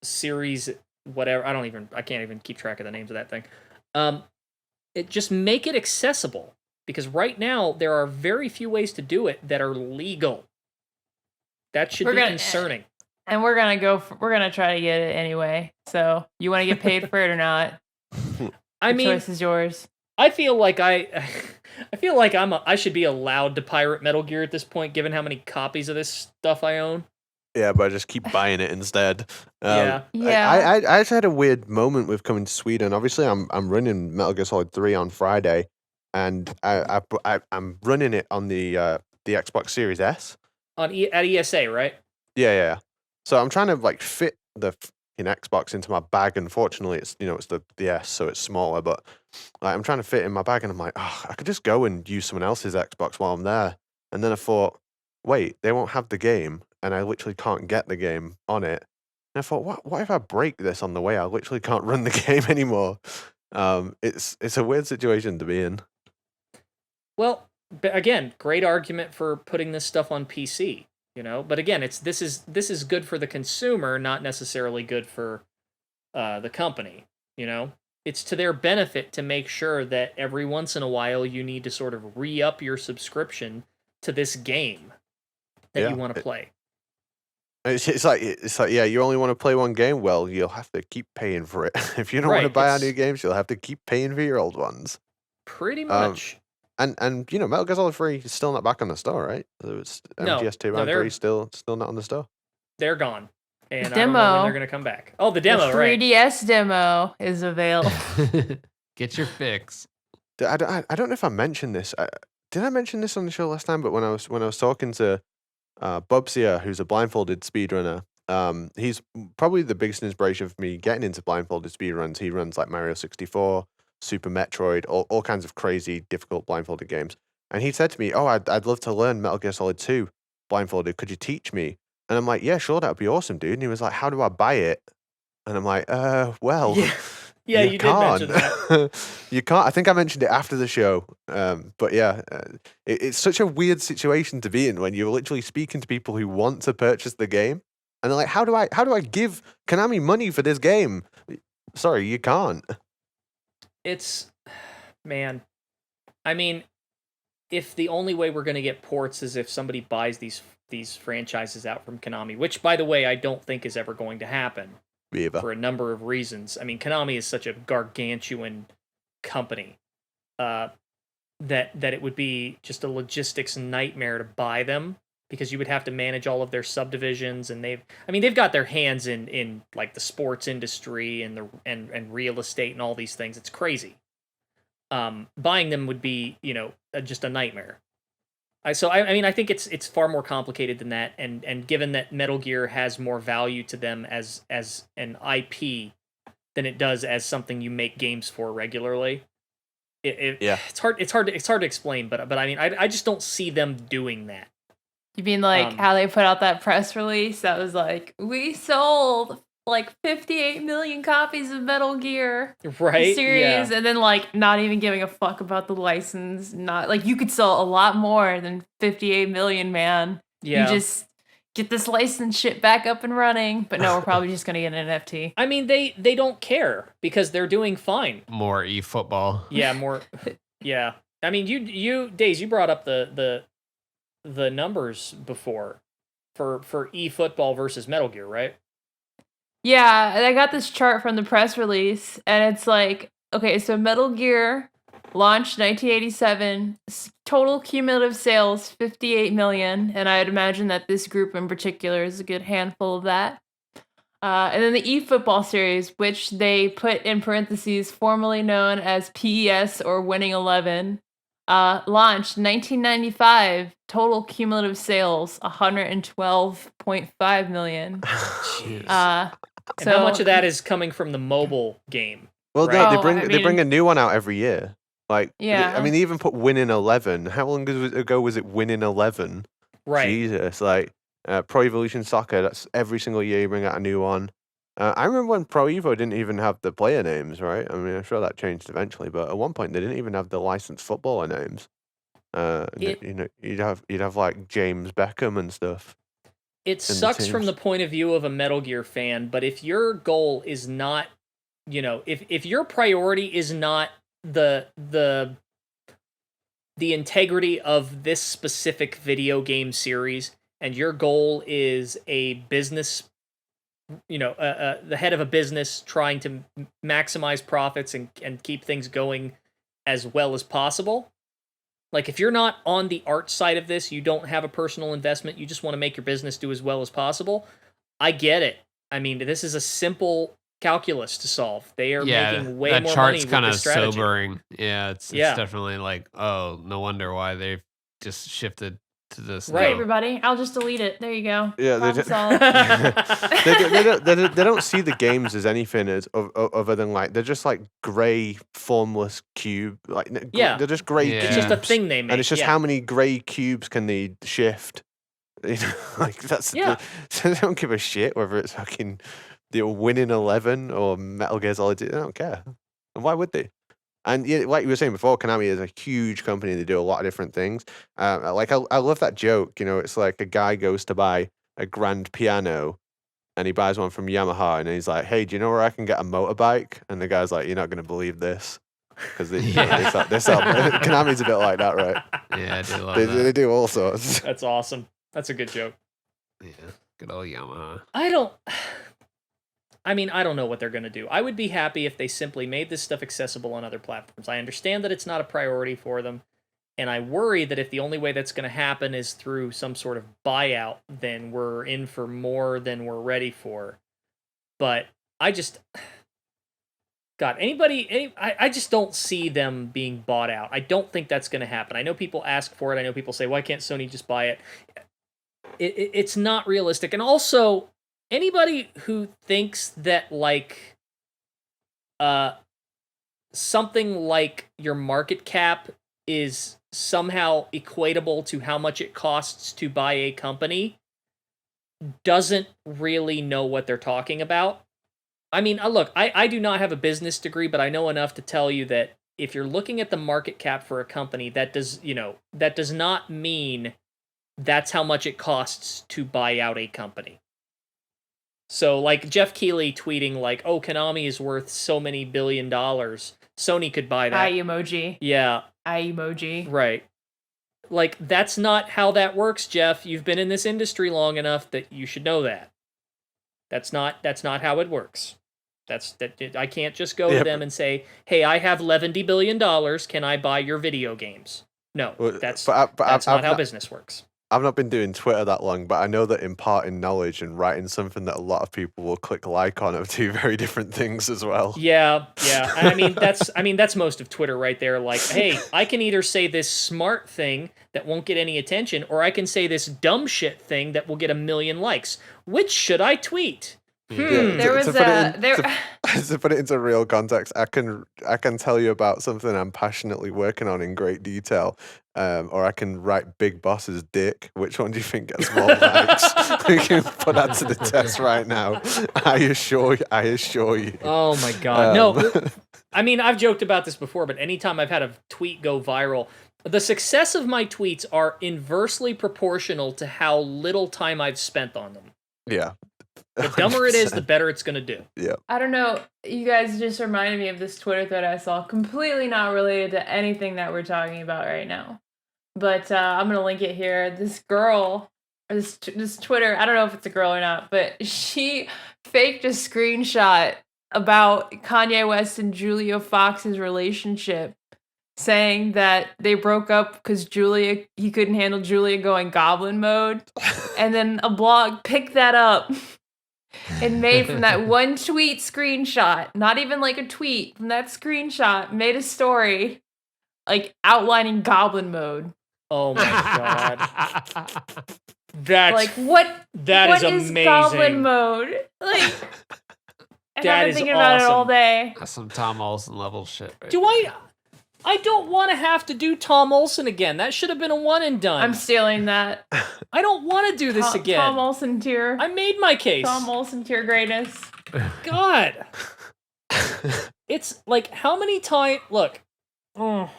Series, whatever. I can't even keep track of the names of that thing. It just make it accessible, because right now there are very few ways to do it that are legal. That should be concerning. And we're gonna try to get it anyway. So you want to get paid for it or not? The choice is yours. I feel like I should be allowed to pirate Metal Gear at this point, given how many copies of this stuff I own. Yeah, but I just keep buying it instead. Yeah. I actually had a weird moment with coming to Sweden. Obviously, I'm running Metal Gear Solid 3 on Friday, and I'm running it on the Xbox Series S. At ESA, right? Yeah. So I'm trying to, like, fit the Xbox into my bag. Unfortunately, it's the S, so it's smaller. But, like, I'm trying to fit in my bag, and I'm like, I could just go and use someone else's Xbox while I'm there. And then I thought, wait, they won't have the game, and I literally can't get the game on it. And I thought, what if I break this on the way? I literally can't run the game anymore. It's a weird situation to be in. Well, but again, great argument for putting this stuff on PC. But again, this is good for the consumer, not necessarily good for the company. It's to their benefit to make sure that every once in a while you need to sort of re-up your subscription to this game that you want to play. It's like yeah, you only want to play one game. Well, you'll have to keep paying for it. If you don't want to buy our new games, you'll have to keep paying for your old ones. Pretty much. And Metal Gear Solid 3 is still not back on the store, right? So it's MGS2 and 3 still not on the store. They're gone. And I don't know when they're going to come back. Oh, the demo, the right? 3DS demo is available. Get your fix. I don't know if I mentioned this. Did I mention this on the show last time? But when I was talking to Bubsia, who's a blindfolded speedrunner, he's probably the biggest inspiration for me getting into blindfolded speedruns. He runs like Mario 64, Super Metroid, all kinds of crazy, difficult blindfolded games. And he said to me, I'd love to learn Metal Gear Solid 2 blindfolded. Could you teach me? And I'm like, yeah, sure, that would be awesome, dude. And he was like, how do I buy it? And I'm like, well, yeah, you did mention that. You can't. I think I mentioned it after the show. But yeah, it's such a weird situation to be in when you're literally speaking to people who want to purchase the game. And they're like, how do I give Konami money for this game? Sorry, you can't. Man, I mean, if the only way we're going to get ports is if somebody buys these franchises out from Konami, which, by the way, I don't think is ever going to happen for a number of reasons. I mean, Konami is such a gargantuan company that it would be just a logistics nightmare to buy them, because you would have to manage all of their subdivisions, and they've got their hands in like the sports industry and real estate and all these things. It's crazy. Buying them would be, just a nightmare. I think it's far more complicated than that, and given that Metal Gear has more value to them as an IP than it does as something you make games for regularly, it's hard to explain. But I mean, I just don't see them doing that. You mean like how they put out that press release that was like, we sold like 58 million copies of Metal Gear series, and then like not even giving a fuck about the license. Not like, you could sell a lot more than 58 million, man. You just get this license shit back up and running. But no, we're probably just gonna get an NFT. I mean, they don't care because they're doing fine. More eFootball. Yeah, more. Yeah, I mean, you Days, you brought up the numbers before for eFootball versus Metal Gear, right? Yeah, and I got this chart from the press release, and it's like, okay, so Metal Gear Launched 1987. Total cumulative sales 58 million, and I'd imagine that this group in particular is a good handful of that. And then the eFootball series, which they put in parentheses, formerly known as PES or Winning 11, launched 1995. Total cumulative sales 112.5 million. Jeez. So and how much of that is coming from the mobile game? Well, right? they bring a new one out every year. Like, yeah. I mean, they even put Winning 11. How long ago was it Winning 11? Right. Jesus, like Pro Evolution Soccer. That's every single year you bring out a new one. I remember when Pro Evo didn't even have the player names, right? I mean, I'm sure that changed eventually, but at one point they didn't even have the licensed footballer names. You'd have like James Beckham and stuff. It sucks from the point of view of a Metal Gear fan, but if your goal is not, if your priority is not the integrity of this specific video game series, and your goal is a business, the head of a business trying to maximize profits and keep things going as well as possible. Like, if you're not on the art side of this, you don't have a personal investment, you just want to make your business do as well as possible, I get it. I mean, this is a simple calculus to solve. They are making way more money with this strategy. That chart's kind of sobering. Yeah, it's definitely like, oh, no wonder why they've just shifted to this. Right, everybody. I'll just delete it. There you go. Yeah, they don't see the games as anything other than like they're just like gray, formless cube. Like they're just gray. It's cubes. just a thing they make, and it's just how many gray cubes can they shift. Like that's. They don't give a shit whether it's fucking Winning 11 or Metal Gear Solid. They don't care. And why would they? And like you were saying before, Konami is a huge company. They do a lot of different things. Like I love that joke. It's like a guy goes to buy a grand piano, and he buys one from Yamaha, and he's like, "Hey, do you know where I can get a motorbike?" And the guy's like, "You're not going to believe this," because they sell. Konami's a bit like that, right? Yeah, I do love that. They do all sorts. That's awesome. That's a good joke. Yeah, good old Yamaha. I don't know what they're going to do. I would be happy if they simply made this stuff accessible on other platforms. I understand that it's not a priority for them, and I worry that if the only way that's going to happen is through some sort of buyout, then we're in for more than we're ready for. But I just... God, I just don't see them being bought out. I don't think that's going to happen. I know people ask for it. I know people say, why can't Sony just buy it? It's not realistic. And also... anybody who thinks that, like, something like your market cap is somehow equatable to how much it costs to buy a company doesn't really know what they're talking about. I mean, look, I do not have a business degree, but I know enough to tell you that if you're looking at the market cap for a company, that does not mean that's how much it costs to buy out a company. So, like, Jeff Keighley tweeting, like, oh, Konami is worth so many $1 billion. Sony could buy that. Eye emoji. Yeah. Eye emoji. Right. Like, that's not how that works, Jeff. You've been in this industry long enough that you should know that. That's not how it works. I can't just go to them and say, hey, I have $11 billion. Can I buy your video games? No, that's not how business works. I've not been doing Twitter that long, but I know that imparting knowledge and writing something that a lot of people will click like on are two very different things as well. Yeah. I mean that's most of Twitter right there. Like, hey, I can either say this smart thing that won't get any attention, or I can say this dumb shit thing that will get 1 million likes. Which should I tweet? To put it into real context, I can tell you about something I'm passionately working on in great detail, or I can write Big Boss's dick. Which one do you think gets more likes? We can put that to the test right now. I assure you. Oh my God, no! I mean, I've joked about this before, but anytime I've had a tweet go viral, the success of my tweets are inversely proportional to how little time I've spent on them. Yeah. The dumber it is, the better it's going to do. Yeah. I don't know. You guys just reminded me of this Twitter thread I saw, completely not related to anything that we're talking about right now. But I'm going to link it here. This girl, or this Twitter, I don't know if it's a girl or not, but she faked a screenshot about Kanye West and Julia Fox's relationship, saying that they broke up because he couldn't handle Julia going goblin mode. And then a blog picked that up and made from that one tweet screenshot, not even like a tweet, from that screenshot, made a story like outlining goblin mode. Oh my god. That's like what is amazing. Goblin mode? Like I've been thinking about it all day. That's some Tom Olsen level shit. Right? I don't want to have to do Tom Olsen again. That should have been a one and done. I'm stealing that. I don't want to do this again. Tom Olsen tier. I made my case. Tom Olsen tier greatness. God. It's like, how many times... Look. Oh.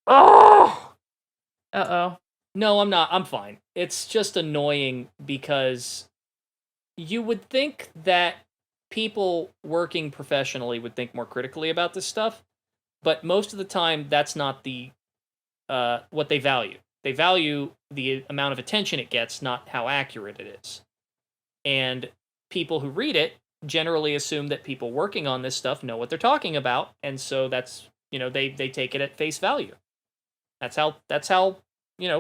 Uh-oh. No, I'm not. I'm fine. It's just annoying because you would think that people working professionally would think more critically about this stuff, but most of the time that's not the what they value. They value the amount of attention it gets, not how accurate it is. And people who read it generally assume that people working on this stuff know what they're talking about, and so that's, they take it at face value. That's how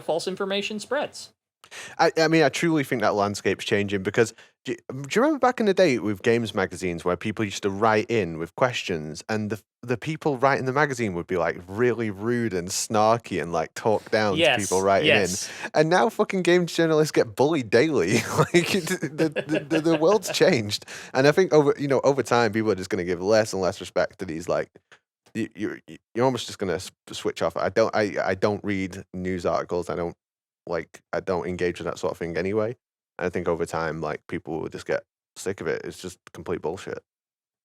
false information spreads. I mean, I truly think that landscape's changing because do you remember back in the day with games magazines where people used to write in with questions and the people writing the magazine would be like really rude and snarky and like talk down to people writing in. And now fucking games journalists get bullied daily. Like the world's changed. And I think over time people are just going to give less and less respect to these like you're almost just going to switch off. I don't read news articles. I don't engage with that sort of thing anyway. I think over time, like, people will just get sick of it. It's just complete bullshit.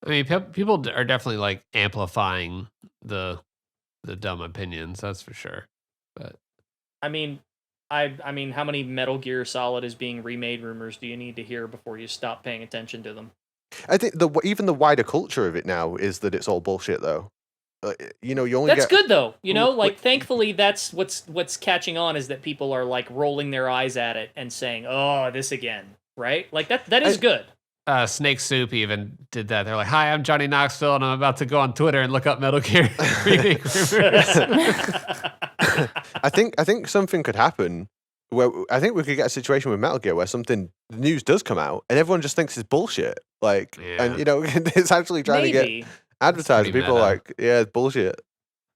I mean, people are definitely like amplifying the dumb opinions. That's for sure. But I mean, how many Metal Gear Solid is being remade rumors do you need to hear before you stop paying attention to them? I think even the wider culture of it now is that it's all bullshit, though. You only that's good though. Thankfully, that's what's catching on is that people are like rolling their eyes at it and saying, "Oh, this again," right? Like that is good. Snake Soup even did that. They're like, "Hi, I'm Johnny Knoxville, and I'm about to go on Twitter and look up Metal Gear remake rumors." I think something could happen where I think we could get a situation with Metal Gear where the news does come out and everyone just thinks it's bullshit. Like, and it's actually trying to get advertised. People are like, yeah, it's bullshit.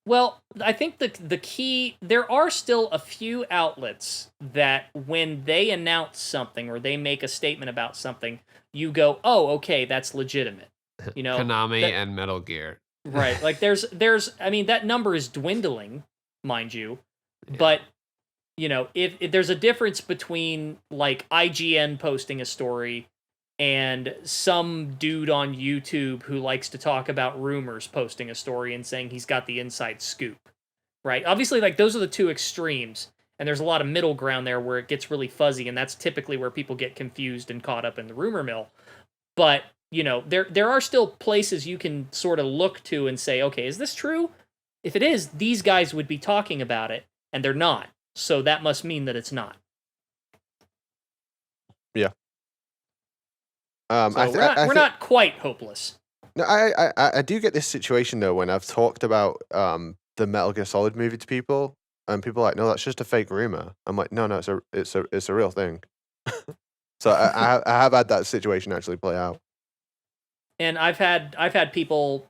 Well, I think the key, there are still a few outlets that when they announce something or they make a statement about something, you go, oh, okay, that's legitimate. Konami and Metal Gear. Right. Like there's I mean, that number is dwindling, mind you, but if there's a difference between like IGN posting a story and some dude on YouTube who likes to talk about rumors posting a story and saying he's got the inside scoop, right? Obviously, like, those are the two extremes, and there's a lot of middle ground there where it gets really fuzzy, and that's typically where people get confused and caught up in the rumor mill. But, there are still places you can sort of look to and say, okay, is this true? If it is, these guys would be talking about it, and they're not. So that must mean that it's not. Yeah. So we're not quite hopeless. No, I do get this situation though when I've talked about the Metal Gear Solid movie to people, and people are like, no, that's just a fake rumor. I'm like, no, it's a real thing. So I have had that situation actually play out. And I've had people,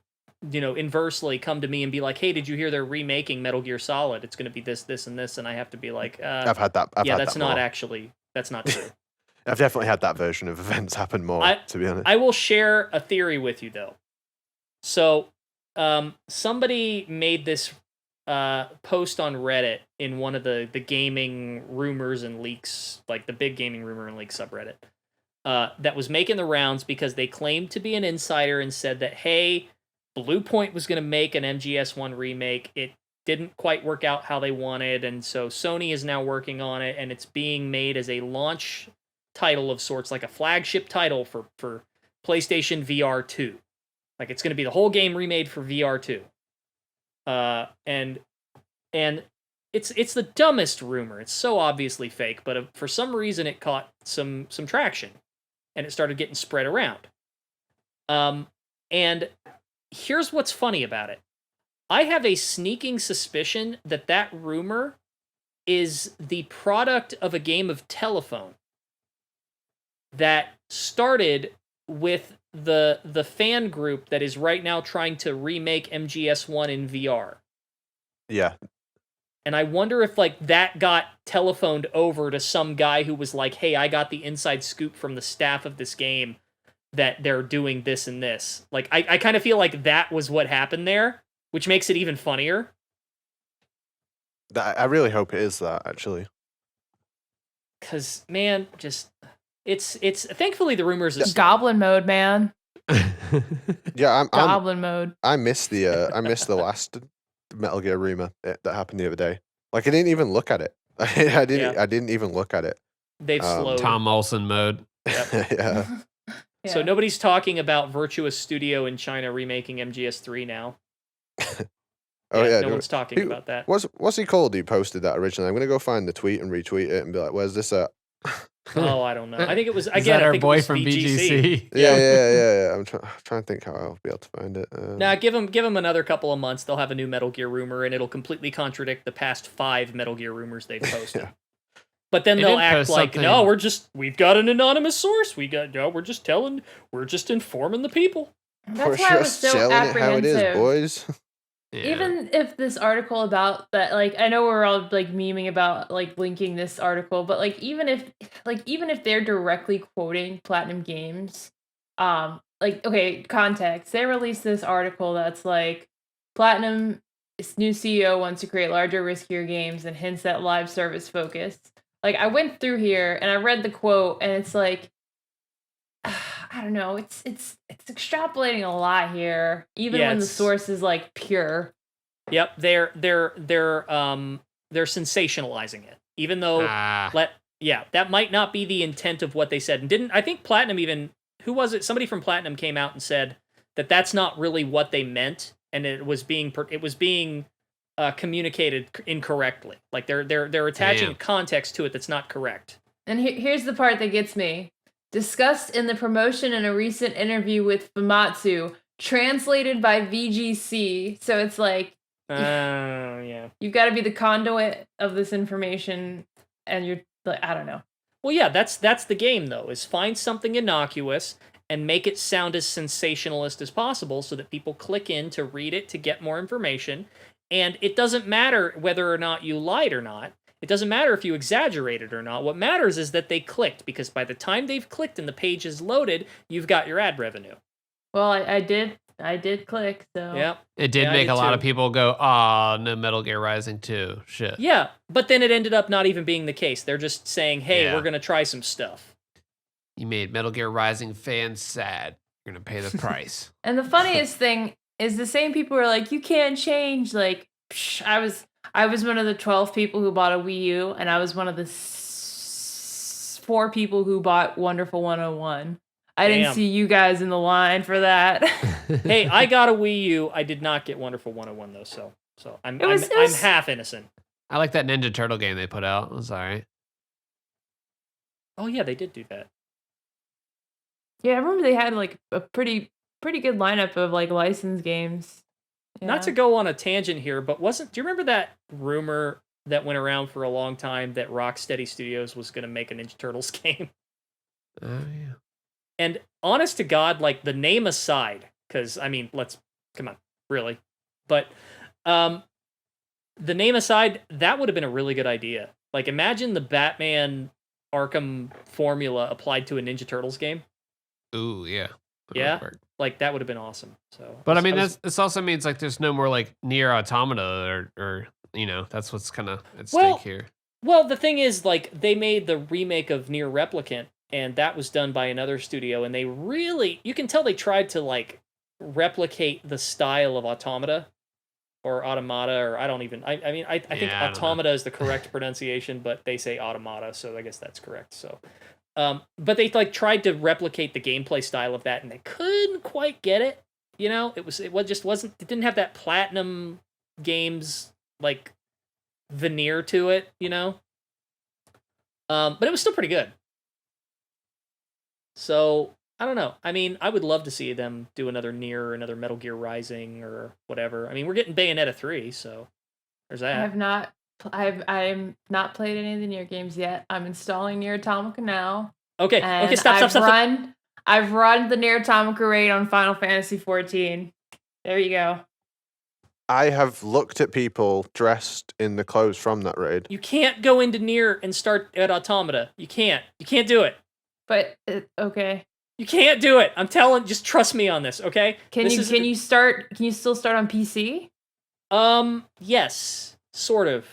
inversely come to me and be like, hey, did you hear they're remaking Metal Gear Solid? It's going to be this, and this, and I have to be like, I've had that. That's not true. I've definitely had that version of events happen more, to be honest. I will share a theory with you, though. So, somebody made this post on Reddit in one of the gaming rumors and leaks, like the big gaming rumor and leaks subreddit, that was making the rounds because they claimed to be an insider and said that, hey, Blue Point was going to make an MGS1 remake. It didn't quite work out how they wanted, and so Sony is now working on it, and it's being made as a launch title of sorts, like a flagship title for PlayStation VR 2. Like, it's going to be the whole game remade for VR 2. And it's the dumbest rumor. It's so obviously fake, but for some reason it caught some traction, and it started getting spread around. And here's what's funny about it. I have a sneaking suspicion that rumor is the product of a game of telephone that started with the fan group that is right now trying to remake MGS1 in VR. Yeah. And I wonder if like that got telephoned over to some guy who was like, "Hey, I got the inside scoop from the staff of this game that they're doing this and this." Like I kind of feel like that was what happened there, which makes it even funnier. I really hope it is that, actually. Cause man, just it's thankfully the rumors is Goblin mode, man. Yeah, Goblin mode. I missed the last Metal Gear rumor that happened the other day. Like I didn't even look at it. I didn't even look at it. They've slowed. Tom Olsen mode. Yep. Yeah. So nobody's talking about Virtuous Studio in China remaking MGS3 now. No one's talking about that. What's he called? Who posted that originally? I'm gonna go find the tweet and retweet it and be like, "Where's this at?" Oh, I don't know. I think it was Is that our boy from BGC? Yeah. I'm trying to think how I'll be able to find it. Nah, give them another couple of months. They'll have a new Metal Gear rumor, and it'll completely contradict the past 5 Metal Gear rumors they've posted. Yeah. But then they'll act like, something. "No, we've got an anonymous source. We're just informing the people." That's why I was so selling it how it is, apprehensive. boys. Yeah. Even if this article about that, like, I know we're all like memeing about like linking this article, but like even if they're directly quoting Platinum Games, like, okay, context, they released this article that's like Platinum's new CEO wants to create larger, riskier games and hints at live service focus. Like, I went through here and I read the quote, and it's like, I don't know, it's extrapolating a lot here, even when the source is like pure. Yep, they're sensationalizing it, even though that might not be the intent of what they said. And I think Platinum even, who was it? Somebody from Platinum came out and said that that's not really what they meant, and it was being communicated incorrectly. Like they're attaching context to it that's not correct. And here's the part that gets me. Discussed in the promotion in a recent interview with Famitsu, translated by VGC. So it's like, you've got to be the conduit of this information, and you're like, I don't know. Well, yeah, that's the game though. Is find something innocuous and make it sound as sensationalist as possible, so that people click in to read it to get more information. And it doesn't matter whether or not you lied or not. It doesn't matter if you exaggerated or not. What matters is that they clicked, because by the time they've clicked and the page is loaded, you've got your ad revenue. Well, I did click, so. Yeah. It did make a lot of people go, "Oh, no Metal Gear Rising 2. Shit." Yeah, but then it ended up not even being the case. They're just saying, "Hey, we're going to try some stuff." You made Metal Gear Rising fans sad. You're going to pay the price. And the funniest thing is the same people are like, "You can't change." Like, I was one of the 12 people who bought a Wii U, and I was one of the 4 people who bought Wonderful 101. I didn't see you guys in the line for that. Hey, I got a Wii U. I did not get Wonderful 101 though, so I'm half innocent. I like that Ninja Turtle game they put out. It was all right. Oh yeah, they did do that. Yeah, I remember they had like a pretty good lineup of like licensed games. Yeah. Not to go on a tangent here, but do you remember that rumor that went around for a long time that Rocksteady Studios was going to make a Ninja Turtles game? Oh yeah. And honest to God, like, the name aside, because I mean, come on, really, but the name aside, that would have been a really good idea. Like, imagine the Batman Arkham formula applied to a Ninja Turtles game. Ooh, yeah. Yeah. Like, that would have been awesome. So, but I mean, this also means like there's no more like Nier Automata or that's what's kind of at stake here. Well, the thing is, like, they made the remake of Nier Replicant, and that was done by another studio, and they really, you can tell they tried to like replicate the style of Automata or Automata, or I think Automata is the correct pronunciation, but they say Automata, so I guess that's correct. So. But they like tried to replicate the gameplay style of that, and they couldn't quite get it. It didn't have that Platinum Games like veneer to it, but it was still pretty good. So I don't know. I mean, I would love to see them do another Nier or another Metal Gear Rising or whatever. I mean, we're getting Bayonetta 3, so there's that. I've not played any of the Nier games yet. I'm installing Nier Automata now. Okay, stop. I've run the Nier Automata raid on Final Fantasy 14. There you go. I have looked at people dressed in the clothes from that raid. You can't go into Nier and start at Automata. You can't do it. But okay. You can't do it. I'm telling. Just trust me on this, okay? Can you still start on PC? Yes, sort of.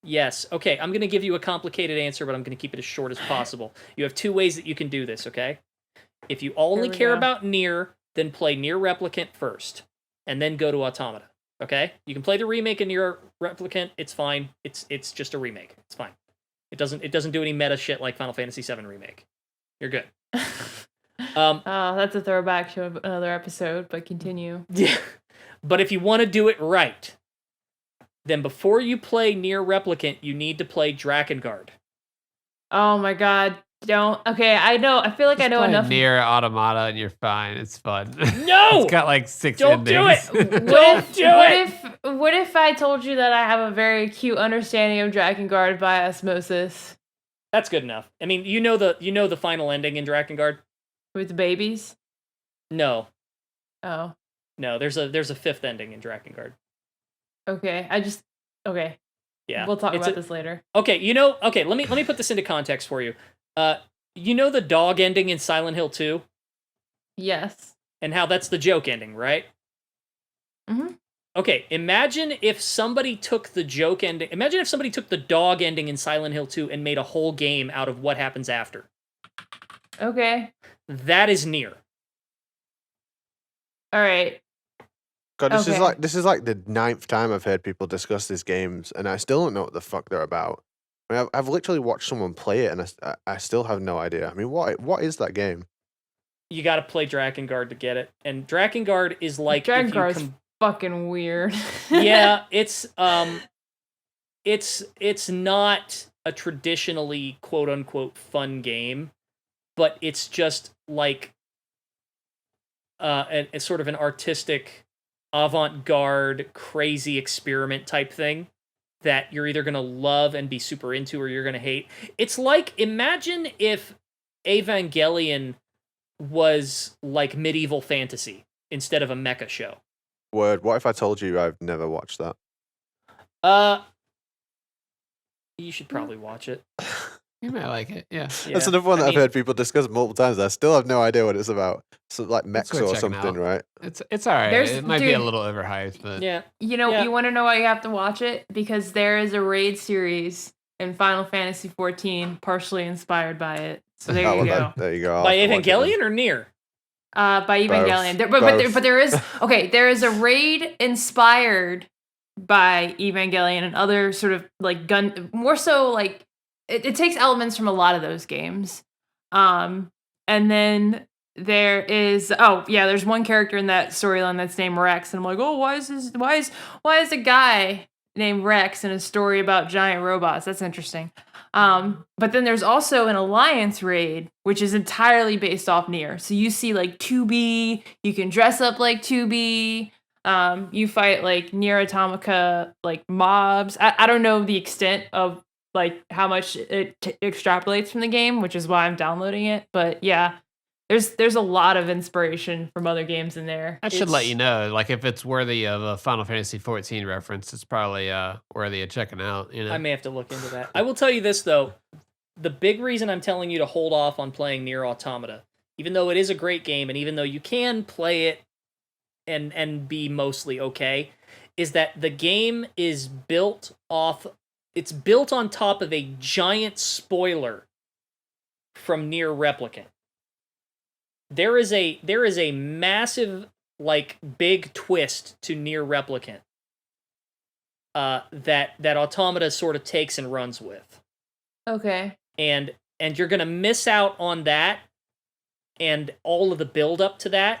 Yes. Okay, I'm gonna give you a complicated answer, but I'm gonna keep it as short as possible. You have two ways that you can do this, okay? If you only care about Nier, then play Nier Replicant first, and then go to Automata. Okay? You can play the remake of Nier Replicant. It's fine. It's just a remake. It's fine. It doesn't do any meta shit like Final Fantasy VII Remake. You're good. That's a throwback to another episode, but continue. Yeah. But if you want to do it right, then before you play Nier Replicant, you need to play Drakengard. Oh my god. Don't. Okay, I know. I feel like I know enough. Nier Automata and you're fine. It's fun. No! It's got like 6 Don't endings. do it! What if I told you that I have a very acute understanding of Drakengard by osmosis? That's good enough. I mean, you know the final ending in Drakengard? With the babies? No. Oh. No, there's a fifth ending in Drakengard. Okay. Okay. Yeah. We'll talk about this later. Okay, let me put this into context for you. You know the dog ending in Silent Hill 2? Yes. And how that's the joke ending, right? Mm-hmm. Okay, imagine if somebody took the joke ending. Imagine if somebody took the dog ending in Silent Hill 2 and made a whole game out of what happens after. Okay. That is Nier. All right. God, this is like the 9th time I've heard people discuss these games, and I still don't know what the fuck they're about. I mean, I've literally watched someone play it, and I still have no idea. I mean, what is that game? You got to play Drakengard to get it, and Drakengard is like Drakengard's fucking weird. Yeah, it's not a traditionally quote unquote fun game, but it's just like a sort of an artistic, avant-garde, crazy experiment type thing that you're either gonna love and be super into, or you're gonna hate. It's like, imagine if Evangelion was like medieval fantasy instead of a mecha show. Word. What if I told you I've never watched that? You should probably watch it. You might like it, yeah. That's another one that I've heard people discuss multiple times. I still have no idea what it's about. So like mechs or something, right? It's all right. It might be a little overhyped, but yeah. You want to know why you have to watch it? Because there is a raid series in Final Fantasy 14 partially inspired by it. So there you go. There you go. By Evangelion or Nier? By Evangelion. But there is a raid inspired by Evangelion and other sort of like more so like it takes elements from a lot of those games. And then there is there's one character in that storyline that's named Rex, and I'm like, why is a guy named Rex in a story about giant robots? That's interesting. But then there's also an Alliance raid, which is entirely based off Nier. So you see like 2B, you can dress up like 2B, you fight like Nier Automata like mobs. I don't know the extent of like how much it extrapolates from the game, which is why I'm downloading it. But yeah, there's a lot of inspiration from other games in there. That should let you know, like if it's worthy of a Final Fantasy 14 reference, it's probably worthy of checking out. You know, I may have to look into that. I will tell you this though, the big reason I'm telling you to hold off on playing Nier Automata, even though it is a great game, and even though you can play it and be mostly okay, is that the game is built on top of a giant spoiler from Nier Replicant. There is a massive, like, big twist to Nier Replicant that Automata sort of takes and runs with. Okay. And you're gonna miss out on that and all of the build up to that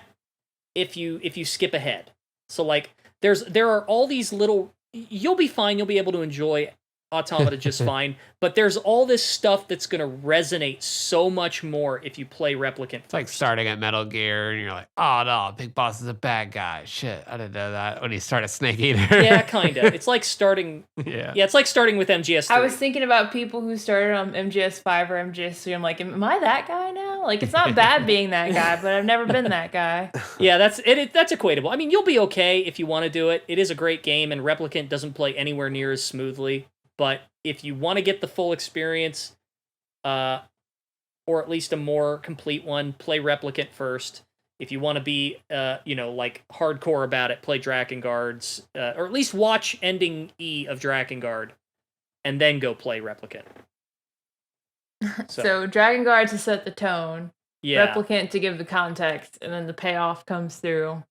if you skip ahead. So like there are all these little, you'll be fine, you'll be able to enjoy Automata just fine, but there's all this stuff that's going to resonate so much more if you play Replicant. It's like starting at Metal Gear and you're like, oh no, Big Boss is a bad guy. Shit, I didn't know that when you start at Snake Eater. Yeah, kind of. It's like starting. Yeah, it's like starting with MGS3. I was thinking about people who started on MGS5 or MGS3. I'm like, am I that guy now? Like, it's not bad being that guy, but I've never been that guy. Yeah, that's equatable. I mean, you'll be okay if you want to do it. It is a great game, and Replicant doesn't play anywhere near as smoothly. But if you want to get the full experience, or at least a more complete one, play Replicant first. If you want to be, like hardcore about it, play Drakengard's, or at least watch Ending E of Drakengard, and then go play Replicant. So Drakengard to set the tone, yeah. Replicant to give the context, and then the payoff comes through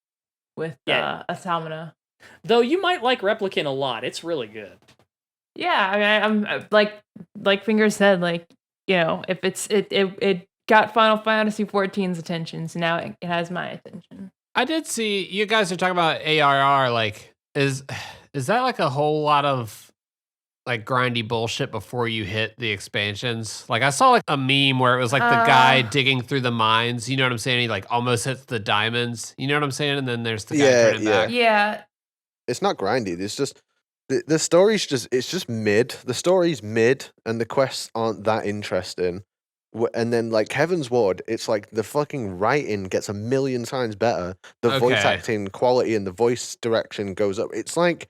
with Automata. Though you might like Replicant a lot. It's really good. Yeah, I mean, I'm like Finger said, like, if it got Final Fantasy XIV's attention, so now it has my attention. I did see you guys are talking about ARR. Like, is that like a whole lot of like grindy bullshit before you hit the expansions? Like, I saw like a meme where it was like the guy digging through the mines. You know what I'm saying? He like almost hits the diamonds. You know what I'm saying? And then there's the guy turning back. Yeah, it's not grindy. It's just. The story's just mid. The story's mid, and the quests aren't that interesting. And then, like, Heaven's Ward, it's like the fucking writing gets a million times better. The voice acting quality and the voice direction goes up. It's like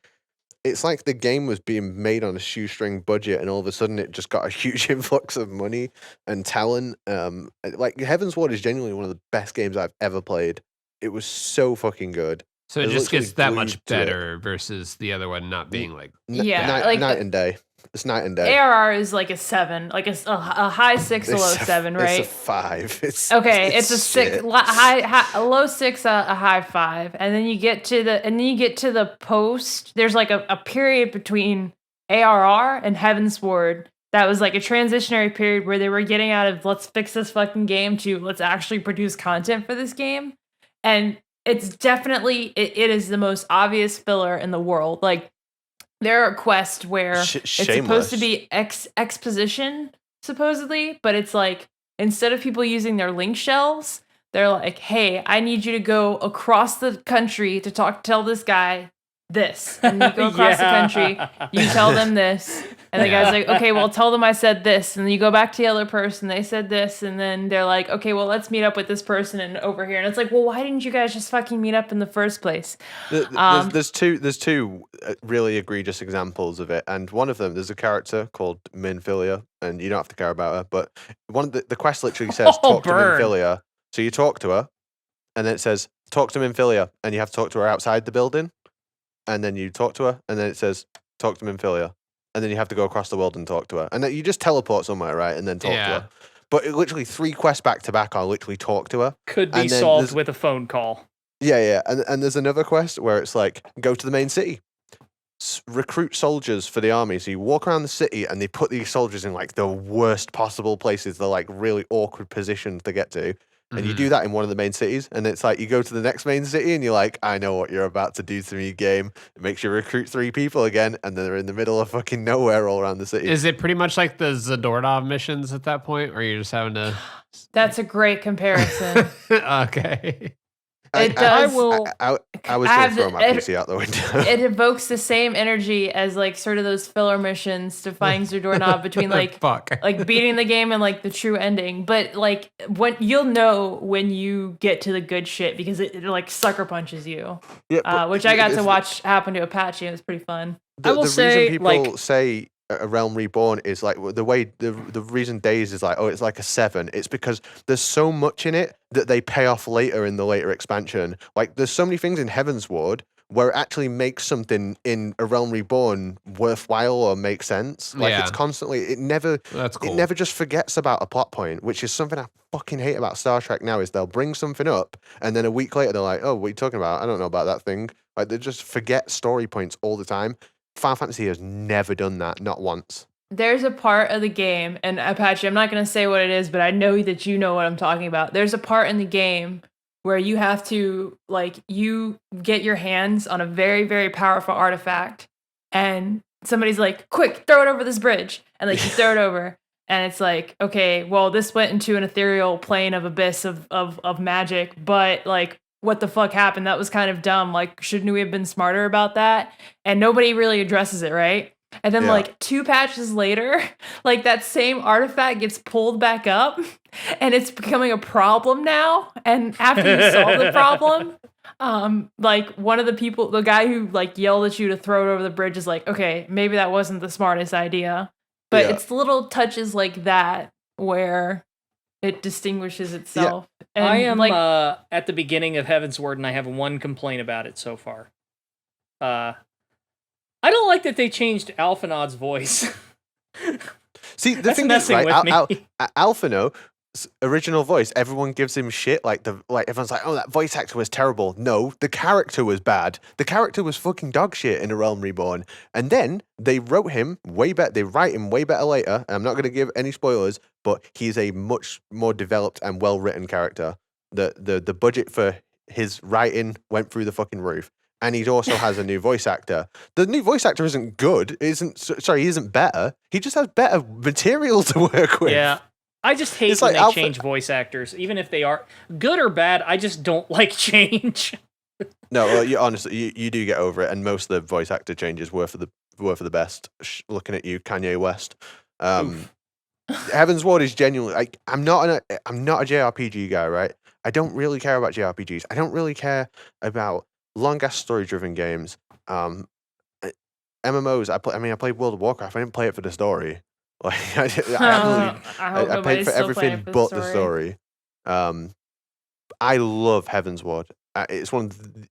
the game was being made on a shoestring budget, and all of a sudden it just got a huge influx of money and talent. Like, Heaven's Ward is genuinely one of the best games I've ever played. It was so fucking good. So it just gets that much better versus the other one not being like night and day. It's night and day. ARR is like a 7, like a high 6, a low 7, right? It's a 5. It's a 6, a low 6, a high 5, and then you get to the post. There's like a period between ARR and Heaven's Ward that was like a transitionary period where they were getting out of let's fix this fucking game to let's actually produce content for this game, and it's definitely it is the most obvious filler in the world. Like, there are quests where it's supposed to be exposition, supposedly, but it's like instead of people using their link shells, they're like, "Hey, I need you to go across the country to tell this guy this," and you go across the country, you tell them this, and the guy's like, "Okay, well, tell them I said this," and then you go back to the other person, they said this, and then they're like, "Okay, well, let's meet up with this person and over here," and it's like, well, why didn't you guys just fucking meet up in the first place? There's two really egregious examples of it, and one of them, there's a character called Minfilia, and you don't have to care about her, but one of the quest literally says talk to Minfilia, so you talk to her, and then it says talk to Minfilia, and you have to talk to her outside the building. And then you talk to her, and then it says, talk to Minfilia. And then you have to go across the world and talk to her. And then you just teleport somewhere, right? And then talk to her. But literally 3 quests back to back are literally talk to her. Could be solved with a phone call. Yeah. And there's another quest where it's like, go to the main city. Recruit soldiers for the army. So you walk around the city, and they put these soldiers in like the worst possible places. They're like really awkward positions to get to. And you do that in one of the main cities, and it's like you go to the next main city, and you're like, I know what you're about to do to me, game. It makes you recruit 3 people again, and they're in the middle of fucking nowhere all around the city. Is it pretty much like the Zadornov missions at that point, or you're just having to... That's a great comparison. Okay. It does. I was going to throw my PC out the window. It evokes the same energy as like sort of those filler missions to find Zadornov between like like beating the game and like the true ending. But like when you'll know when you get to the good shit because it like sucker punches you. Yeah, which I got to watch happen to Apache. It was pretty fun. I will say, reason people say A Realm Reborn is like the way the reason Days is like, oh, it's like a 7. It's because there's so much in it that they pay off later in the later expansion. Like there's so many things in Heaven's Ward where it actually makes something in A Realm Reborn worthwhile or makes sense. Like it's constantly, it never just forgets about a plot point, which is something I fucking hate about Star Trek now. Is they'll bring something up and then a week later they're like, oh, what are you talking about? I don't know about that thing. Like they just forget story points all the time. Final Fantasy has never done that, not once. There's a part of the game, and Apache, I'm not going to say what it is, but I know that you know what I'm talking about. There's a part in the game where you have to, like, you get your hands on a very, very powerful artifact, and somebody's like, quick, throw it over this bridge. And like you throw it over. And it's like, okay, well, this went into an ethereal plane of abyss of magic, but like, what the fuck happened? That was kind of dumb. Like, shouldn't we have been smarter about that? And nobody really addresses it, right? And then like 2 patches later, like that same artifact gets pulled back up and it's becoming a problem now. And after you solve the problem, like one of the guy who like yelled at you to throw it over the bridge is like, okay, maybe that wasn't the smartest idea. But it's little touches like that where it distinguishes itself. And I am at the beginning of Heaven's Word, and I have one complaint about it so far. I don't like that they changed Alphinaud's voice. See, the thing is, right, Alphinaud, original voice, everyone gives him shit. Like everyone's like, oh, that voice actor was terrible. No, the character was bad. The character was fucking dog shit in A Realm Reborn. And then they wrote him way better. They write him way better later. I'm not going to give any spoilers, but he's a much more developed and well written character. The budget for his writing went through the fucking roof. And he also has a new voice actor. The new voice actor isn't good. He isn't better. He just has better material to work with. Yeah. I just hate when they change voice actors, even if they are good or bad. I just don't like change. No, well, honestly, you do get over it, and most of the voice actor changes were for the best. Looking at you, Kanye West. Heaven's Ward is genuinely like I'm not a JRPG guy, right? I don't really care about JRPGs. I don't really care about long ass story driven games. MMOs. I played World of Warcraft. I didn't play it for the story. Like I paid for everything but the story. I love Heaven's Ward. It's one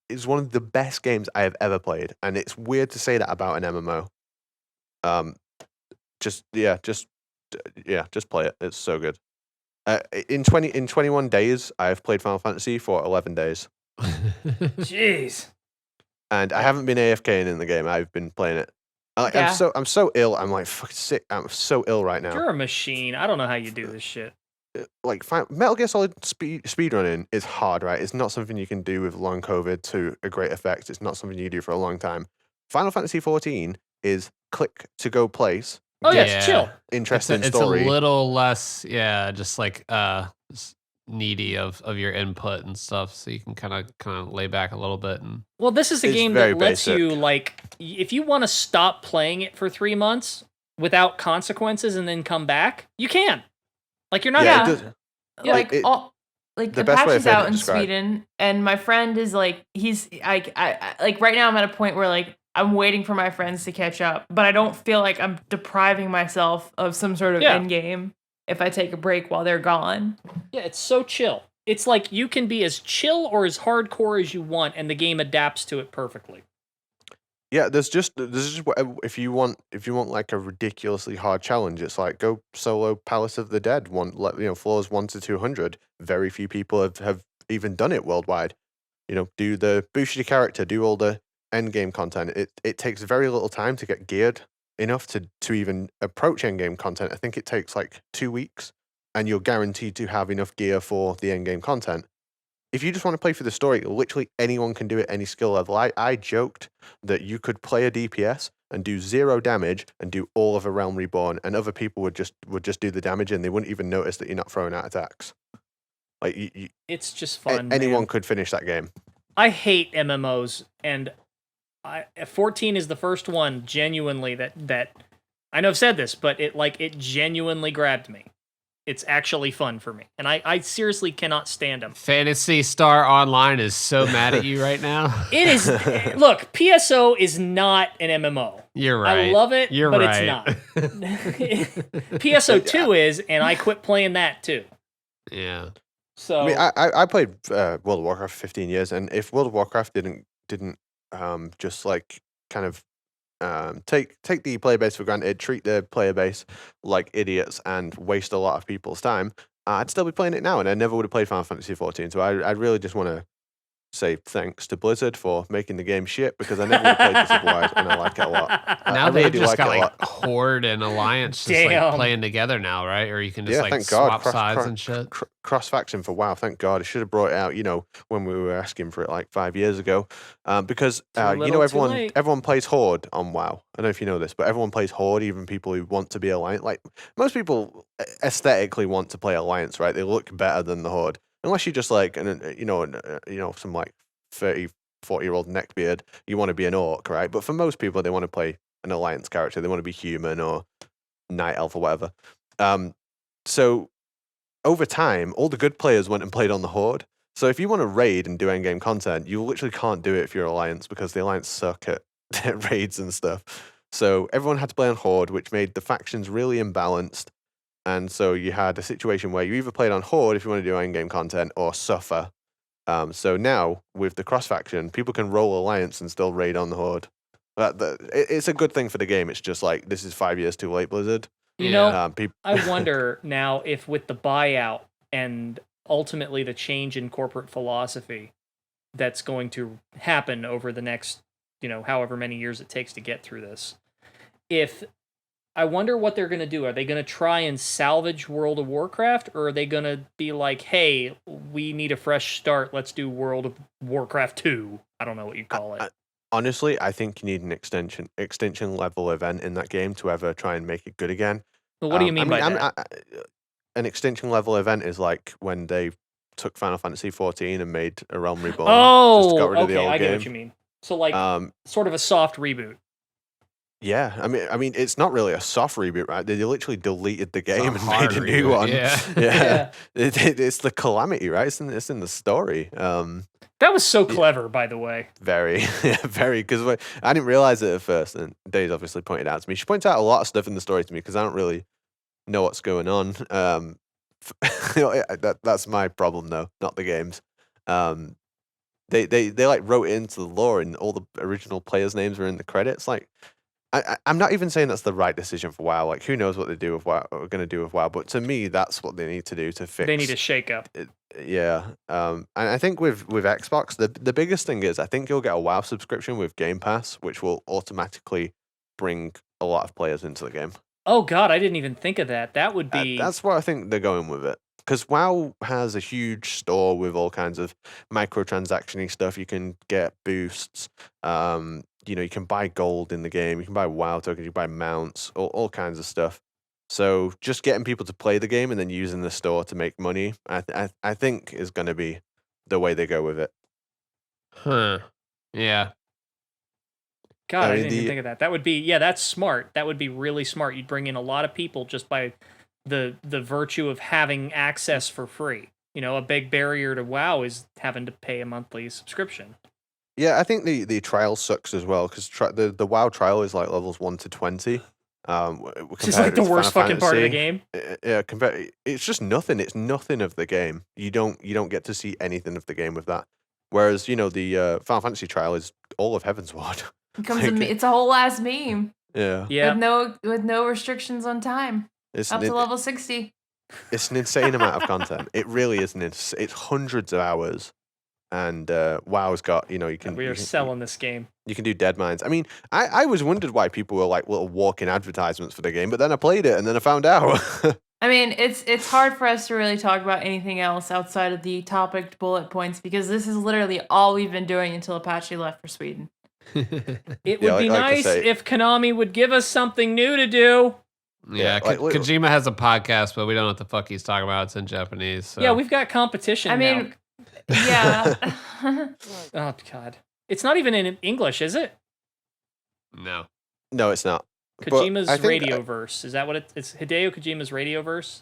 of the best games I have ever played, and it's weird to say that about an MMO. Just play it. It's so good. In 21 days, I have played Final Fantasy for 11 days. Jeez. And I haven't been AFKing in the game. I've been playing it. I'm so ill. I'm like fucking sick. I'm so ill right now. You're a machine. I don't know how you do this shit. Like Metal Gear Solid speedrunning is hard, right? It's not something you can do with long COVID to a great effect. It's not something you do for a long time. Final Fantasy 14 is click to go place. Oh yeah, it's chill. Interesting story. It's a little less, just like needy of your input and stuff, so you can kind of lay back a little bit. And well, this is a game that lets you, like, if you want to stop playing it for 3 months without consequences and then come back, you can. Like, you're not the patch is out in Sweden, and my friend is like, I like right now I'm at a point where like I'm waiting for my friends to catch up, but I don't feel like I'm depriving myself of some sort of end game if I take a break while they're gone. Yeah, it's so chill. It's like you can be as chill or as hardcore as you want, and the game adapts to it perfectly. Yeah, there's just if you want like a ridiculously hard challenge, it's like go solo Palace of the Dead. Floors 1 to 200. Very few people have even done it worldwide. Do the boost your character, do all the end game content. It takes very little time to get geared enough to even approach end game content. I think it takes like 2 weeks, and you're guaranteed to have enough gear for the end game content. If you just want to play for the story, literally anyone can do it, any skill level. I joked that you could play a DPS and do 0 damage and do all of A Realm Reborn, and other people would just do the damage, and they wouldn't even notice that you're not throwing out attacks. Like it's just fun. Anyone could finish that game. I hate MMOs, and 14 is the first one genuinely that I know I've said this, but it genuinely grabbed me. It's actually fun for me, and I seriously cannot stand them. Phantasy Star Online is so mad at you right now. It is. Look, PSO is not an MMO. You're right. I love it, but right. It's not. PSO 2 is, and I quit playing that too. Yeah. So I mean, I played World of Warcraft for 15 years, and if World of Warcraft didn't just like kind of take the player base for granted, treat the player base like idiots, and waste a lot of people's time, I'd still be playing it now, and I never would have played Final Fantasy 14. So I really just want to say thanks to Blizzard for making the game shit, because I never really played this otherwise, and I like it a lot. Now I they really do just like it got a lot. Horde and Alliance just like Damn. playing together now, right? Or you can just Yeah, like thank God. swap sides and shit. Cross-faction for WoW, thank God. It should have brought it out, when we were asking for it like 5 years ago. Because, everyone plays Horde on WoW. I don't know if you know this, but everyone plays Horde, even people who want to be Alliance. Like, most people aesthetically want to play Alliance, right? They look better than the Horde. Unless you're just like, some like 30, 40-year-old neckbeard, you want to be an orc, right? But for most people, they want to play an Alliance character. They want to be human or night elf or whatever. So over time, all the good players went and played on the Horde. So if you want to raid and do endgame content, you literally can't do it if you're Alliance, because the Alliance suck at raids and stuff. So everyone had to play on Horde, which made the factions really imbalanced. And so you had a situation where you either played on Horde if you want to do endgame content, or suffer. So now, with the cross-faction, people can roll Alliance and still raid on the Horde. It's a good thing for the game. It's just like, this is 5 years too late, Blizzard. I wonder now if with the buyout and ultimately the change in corporate philosophy that's going to happen over the next, however many years it takes to get through this, I wonder what they're going to do. Are they going to try and salvage World of Warcraft, or are they going to be like, hey, we need a fresh start, let's do World of Warcraft 2? I don't know what you call it. Honestly, I think you need an extinction level event in that game to ever try and make it good again. Well, what do you mean by that? An extinction level event is like when they took Final Fantasy 14 and made A Realm Reborn. Oh, got rid of the okay, old I get game. what you mean. So like, sort of a soft reboot. Yeah, I mean, it's not really a soft reboot, right? They literally deleted the game and made a reboot. new one. Yeah. It's the calamity, right? It's in the story. That was so clever, by the way. Very, very. Because I didn't realize it at first, and Dave's obviously pointed out to me. She points out a lot of stuff in the story to me because I don't really know what's going on. That's my problem, though, not the games. They like wrote it into the lore, and all the original players' names were in the credits. Like, I'm not even saying that's the right decision for WoW. Like, who knows what they do with WoW, or are going to do with WoW? But to me, that's what they need to do to fix. They need a shake up. Yeah. And I think with Xbox, the biggest thing is I think you'll get a WoW subscription with Game Pass, which will automatically bring a lot of players into the game. Oh God, I didn't even think of that. That would be. That's what I think they're going with it. Because WoW has a huge store with all kinds of microtransaction-y stuff. You can get boosts. You can buy gold in the game. You can buy WoW tokens. You can buy mounts. All kinds of stuff. So just getting people to play the game and then using the store to make money, I think is going to be the way they go with it. Huh. Yeah. God, I didn't even think of that. That would be, that's smart. That would be really smart. You'd bring in a lot of people just by the virtue of having access for free. A big barrier to WoW is having to pay a monthly subscription. Yeah, I think the trial sucks as well, because the WoW trial is like levels 1 to 20. It's like the worst fucking part of the game. Yeah, it's just nothing. It's nothing of the game. You don't get to see anything of the game with that. Whereas the Final Fantasy trial is all of Heavensward. It's a whole ass meme. Yeah. With no restrictions on time. Up to level 60. It's an insane amount of content. It really is. It's hundreds of hours. And WoW's got, we are selling this game. You can do dead mines. I mean, I always wondered why people were like little walking advertisements for the game, but then I played it and then I found out. I mean, it's hard for us to really talk about anything else outside of the topic bullet points, because this is literally all we've been doing until Apache left for Sweden. It would be nice if Konami would give us something new to do. Yeah, Kojima has a podcast, but we don't know what the fuck he's talking about. It's in Japanese. So. Yeah, we've got competition now. Yeah. Oh, God. It's not even in English, is it? No. No, it's not. Kojima's Radioverse. Is that what it's? Hideo Kojima's Radioverse?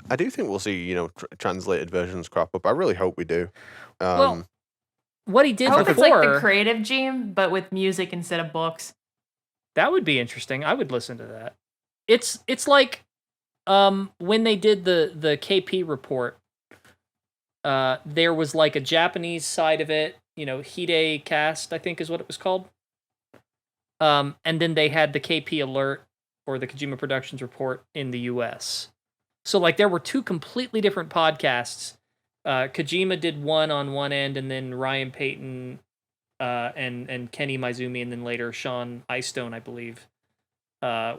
I do think we'll see, translated versions crop up. I really hope we do. Well, what he did before... it's like the creative gene, but with music instead of books. That would be interesting. I would listen to that. It's like when they did the KP report, there was like a Japanese side of it, Hide Cast, I think is what it was called. And then they had the KP alert or the Kojima Productions report in the US. So like there were two completely different podcasts Kojima did one on one end, and then Ryan Payton and Kenny Maizumi, and then later Sean Istone, I believe. I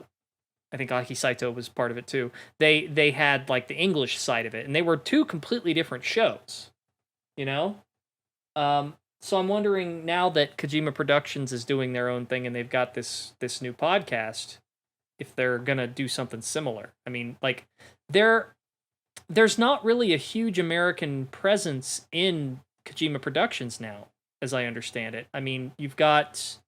think Aki Saito was part of it too. They had like the English side of it, and they were two completely different shows. You know, so I'm wondering now that Kojima Productions is doing their own thing and they've got this new podcast, if they're gonna do something similar. I mean, like there's not really a huge American presence in Kojima Productions now, as I understand it. I mean, you've got,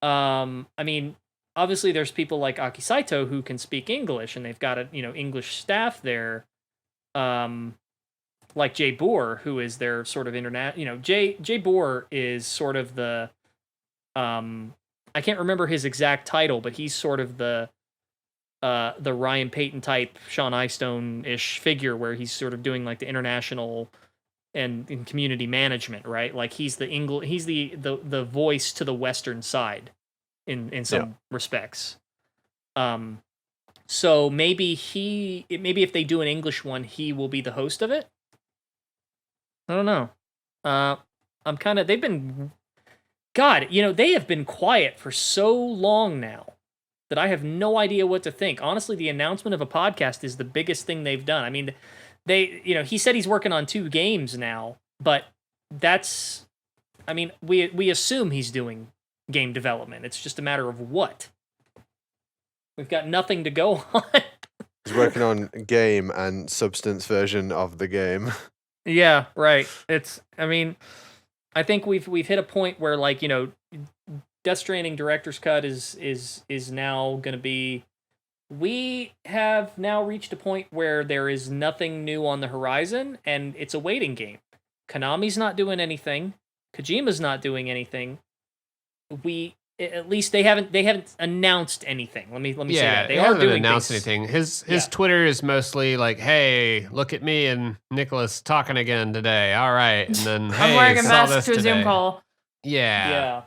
obviously there's people like Aki Saito who can speak English, and they've got a English staff there, like Jay Bohr, who is their sort of Jay Bohr is sort of the, I can't remember his exact title, but he's sort of the Ryan Payton type, Sean Istone-ish figure, where he's sort of doing like the international and in community management, right? Like he's the voice to the Western side in some respects. So maybe if they do an English one, he will be the host of it. I don't know. They've been, God, they have been quiet for so long now that I have no idea what to think. Honestly, the announcement of a podcast is the biggest thing they've done. I mean, he said he's working on 2 games now, but we assume he's doing game development. It's just a matter of what. We've got nothing to go on. He's working on game and substance version of the game. Yeah, right. I think we've hit a point where, like, Death Stranding director's cut is now going to be. We have now reached a point where there is nothing new on the horizon, and it's a waiting game. Konami's not doing anything. Kojima's not doing anything. At least they haven't announced anything. Let me say that they are doing announced anything. His Twitter is mostly like, "Hey, look at me and Nicholas talking again today. All right," and then hey, I'm wearing a saw mask this to a today. Zoom call. Yeah.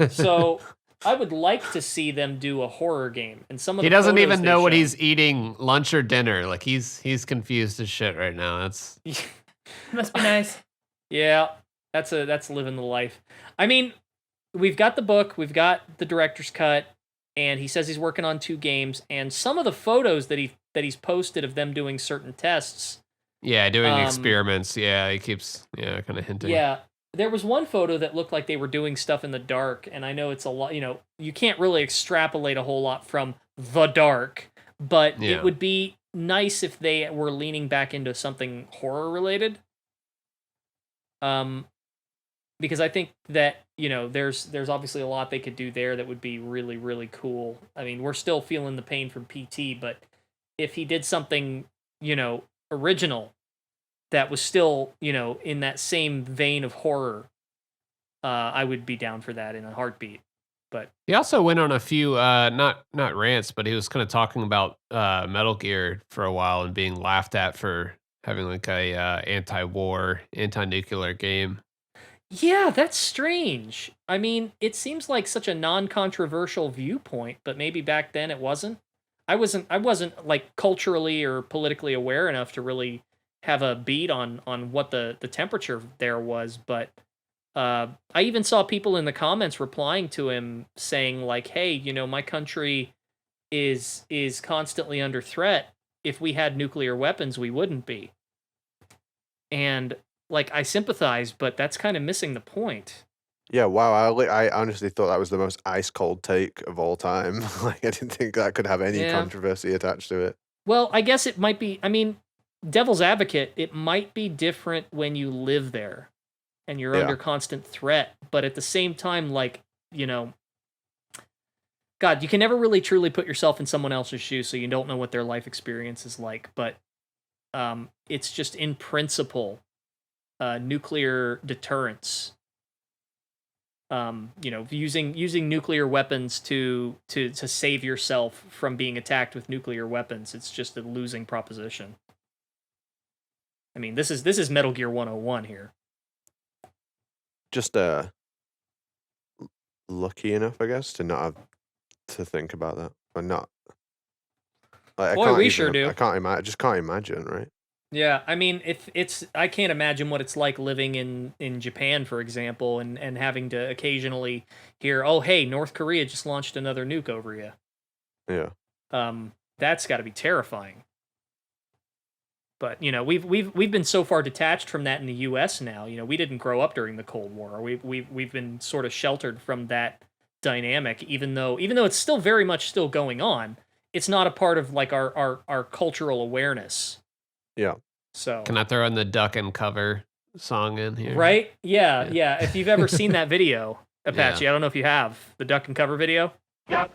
So I would like to see them do a horror game, and some of he the doesn't photos even know what shown- he's eating, lunch or dinner. Like he's confused as shit right now. That's Must be nice. Yeah, that's living the life. I mean, we've got the book, we've got the director's cut, and he says he's working on 2 games, and some of the photos that he's posted of them doing certain tests. Yeah, doing experiments. Yeah, he keeps kind of hinting. Yeah, there was one photo that looked like they were doing stuff in the dark, and I know it's a lot, you can't really extrapolate a whole lot from the dark, but it would be nice if they were leaning back into something horror related. Because I think that, there's obviously a lot they could do there that would be really, really cool. I mean, we're still feeling the pain from PT, but if he did something, original that was still, in that same vein of horror, I would be down for that in a heartbeat. But he also went on a few not rants, but he was kind of talking about Metal Gear for a while and being laughed at for having like a anti-war, anti-nuclear game. Yeah, that's strange. I mean, it seems like such a non-controversial viewpoint, but maybe back then it wasn't. I wasn't like culturally or politically aware enough to really have a beat on what the temperature there was, but I even saw people in the comments replying to him saying like, "Hey, my country is constantly under threat. If we had nuclear weapons, we wouldn't be." And like, I sympathize, but that's kind of missing the point. Yeah, wow. I honestly thought that was the most ice cold take of all time. Like, I didn't think that could have any controversy attached to it. Well, I guess it might be. I mean, devil's advocate, it might be different when you live there and you're under constant threat. But at the same time, like, God, you can never really truly put yourself in someone else's shoes, so you don't know what their life experience is like. But it's just in principle, nuclear deterrence. Using nuclear weapons to save yourself from being attacked with nuclear weapons, it's just a losing proposition. I mean, this is Metal Gear 101 here. Just lucky enough, I guess, to not have to think about that, or not. Like, Boy, we sure do. I can't imagine. Just can't imagine, right? Yeah, I mean, if it's, I can't imagine what it's like living in Japan, for example, and having to occasionally hear, oh, hey, North Korea just launched another nuke over you. Yeah. That's got to be terrifying. But we've been so far detached from that in the U.S. now. We didn't grow up during the Cold War. We've been sort of sheltered from that dynamic, even though it's still very much still going on. It's not a part of like our cultural awareness. Yeah. So can I throw in the duck and cover song in here? Right? Yeah. If you've ever seen that video, Apache, I don't know if you have the duck and cover video. Duck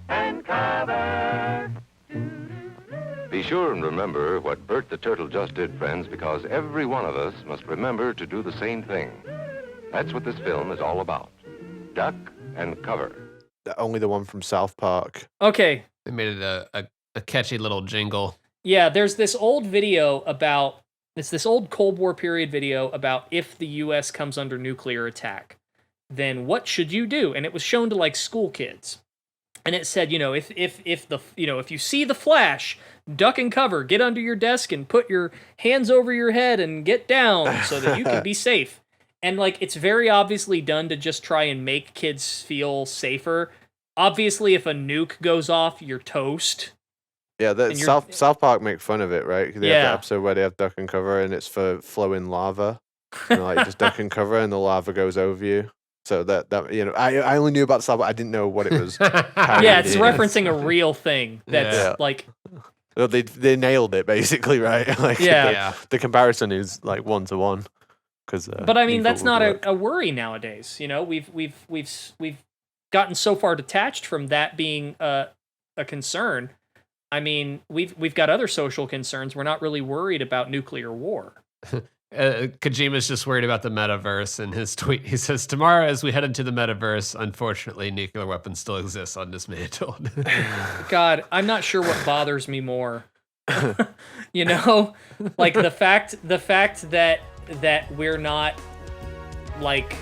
and cover. Be sure and remember what Bert the Turtle just did, friends, because every one of us must remember to do the same thing. That's what this film is all about. Duck and cover. Only the one from South Park. Okay. They made it a catchy little jingle. Yeah, there's this old video about, it's this old Cold War period video about if the U.S. comes under nuclear attack, then what should you do? And it was shown to like school kids. And it said, if you see the flash, duck and cover, get under your desk and put your hands over your head and get down so that you can be safe. And like, it's very obviously done to just try and make kids feel safer. Obviously, if a nuke goes off, you're toast. Yeah, South Park make fun of it, right? They have the episode where they have duck and cover, and it's for flowing lava. And like just duck and cover, and the lava goes over you. So that I only knew about South Park. I didn't know what it was. Yeah, it's referencing a real thing. That's like. Well, they nailed it basically, right? Like the comparison is like 1-to-1. But I mean, that's not a worry nowadays. We've gotten so far detached from that being a concern. I mean, we've got other social concerns. We're not really worried about nuclear war. Kojima's just worried about the metaverse. In his tweet, he says, "Tomorrow, as we head into the metaverse, unfortunately, nuclear weapons still exist undismantled." God, I'm not sure what bothers me more. Like the fact that we're not, like,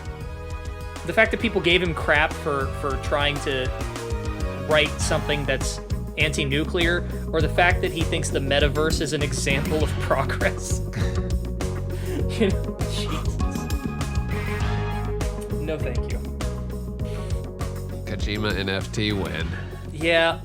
the fact that people gave him crap for trying to write something that's anti-nuclear, or the fact that he thinks the metaverse is an example of progress. Jesus. No, thank you. Kojima NFT win. Yeah.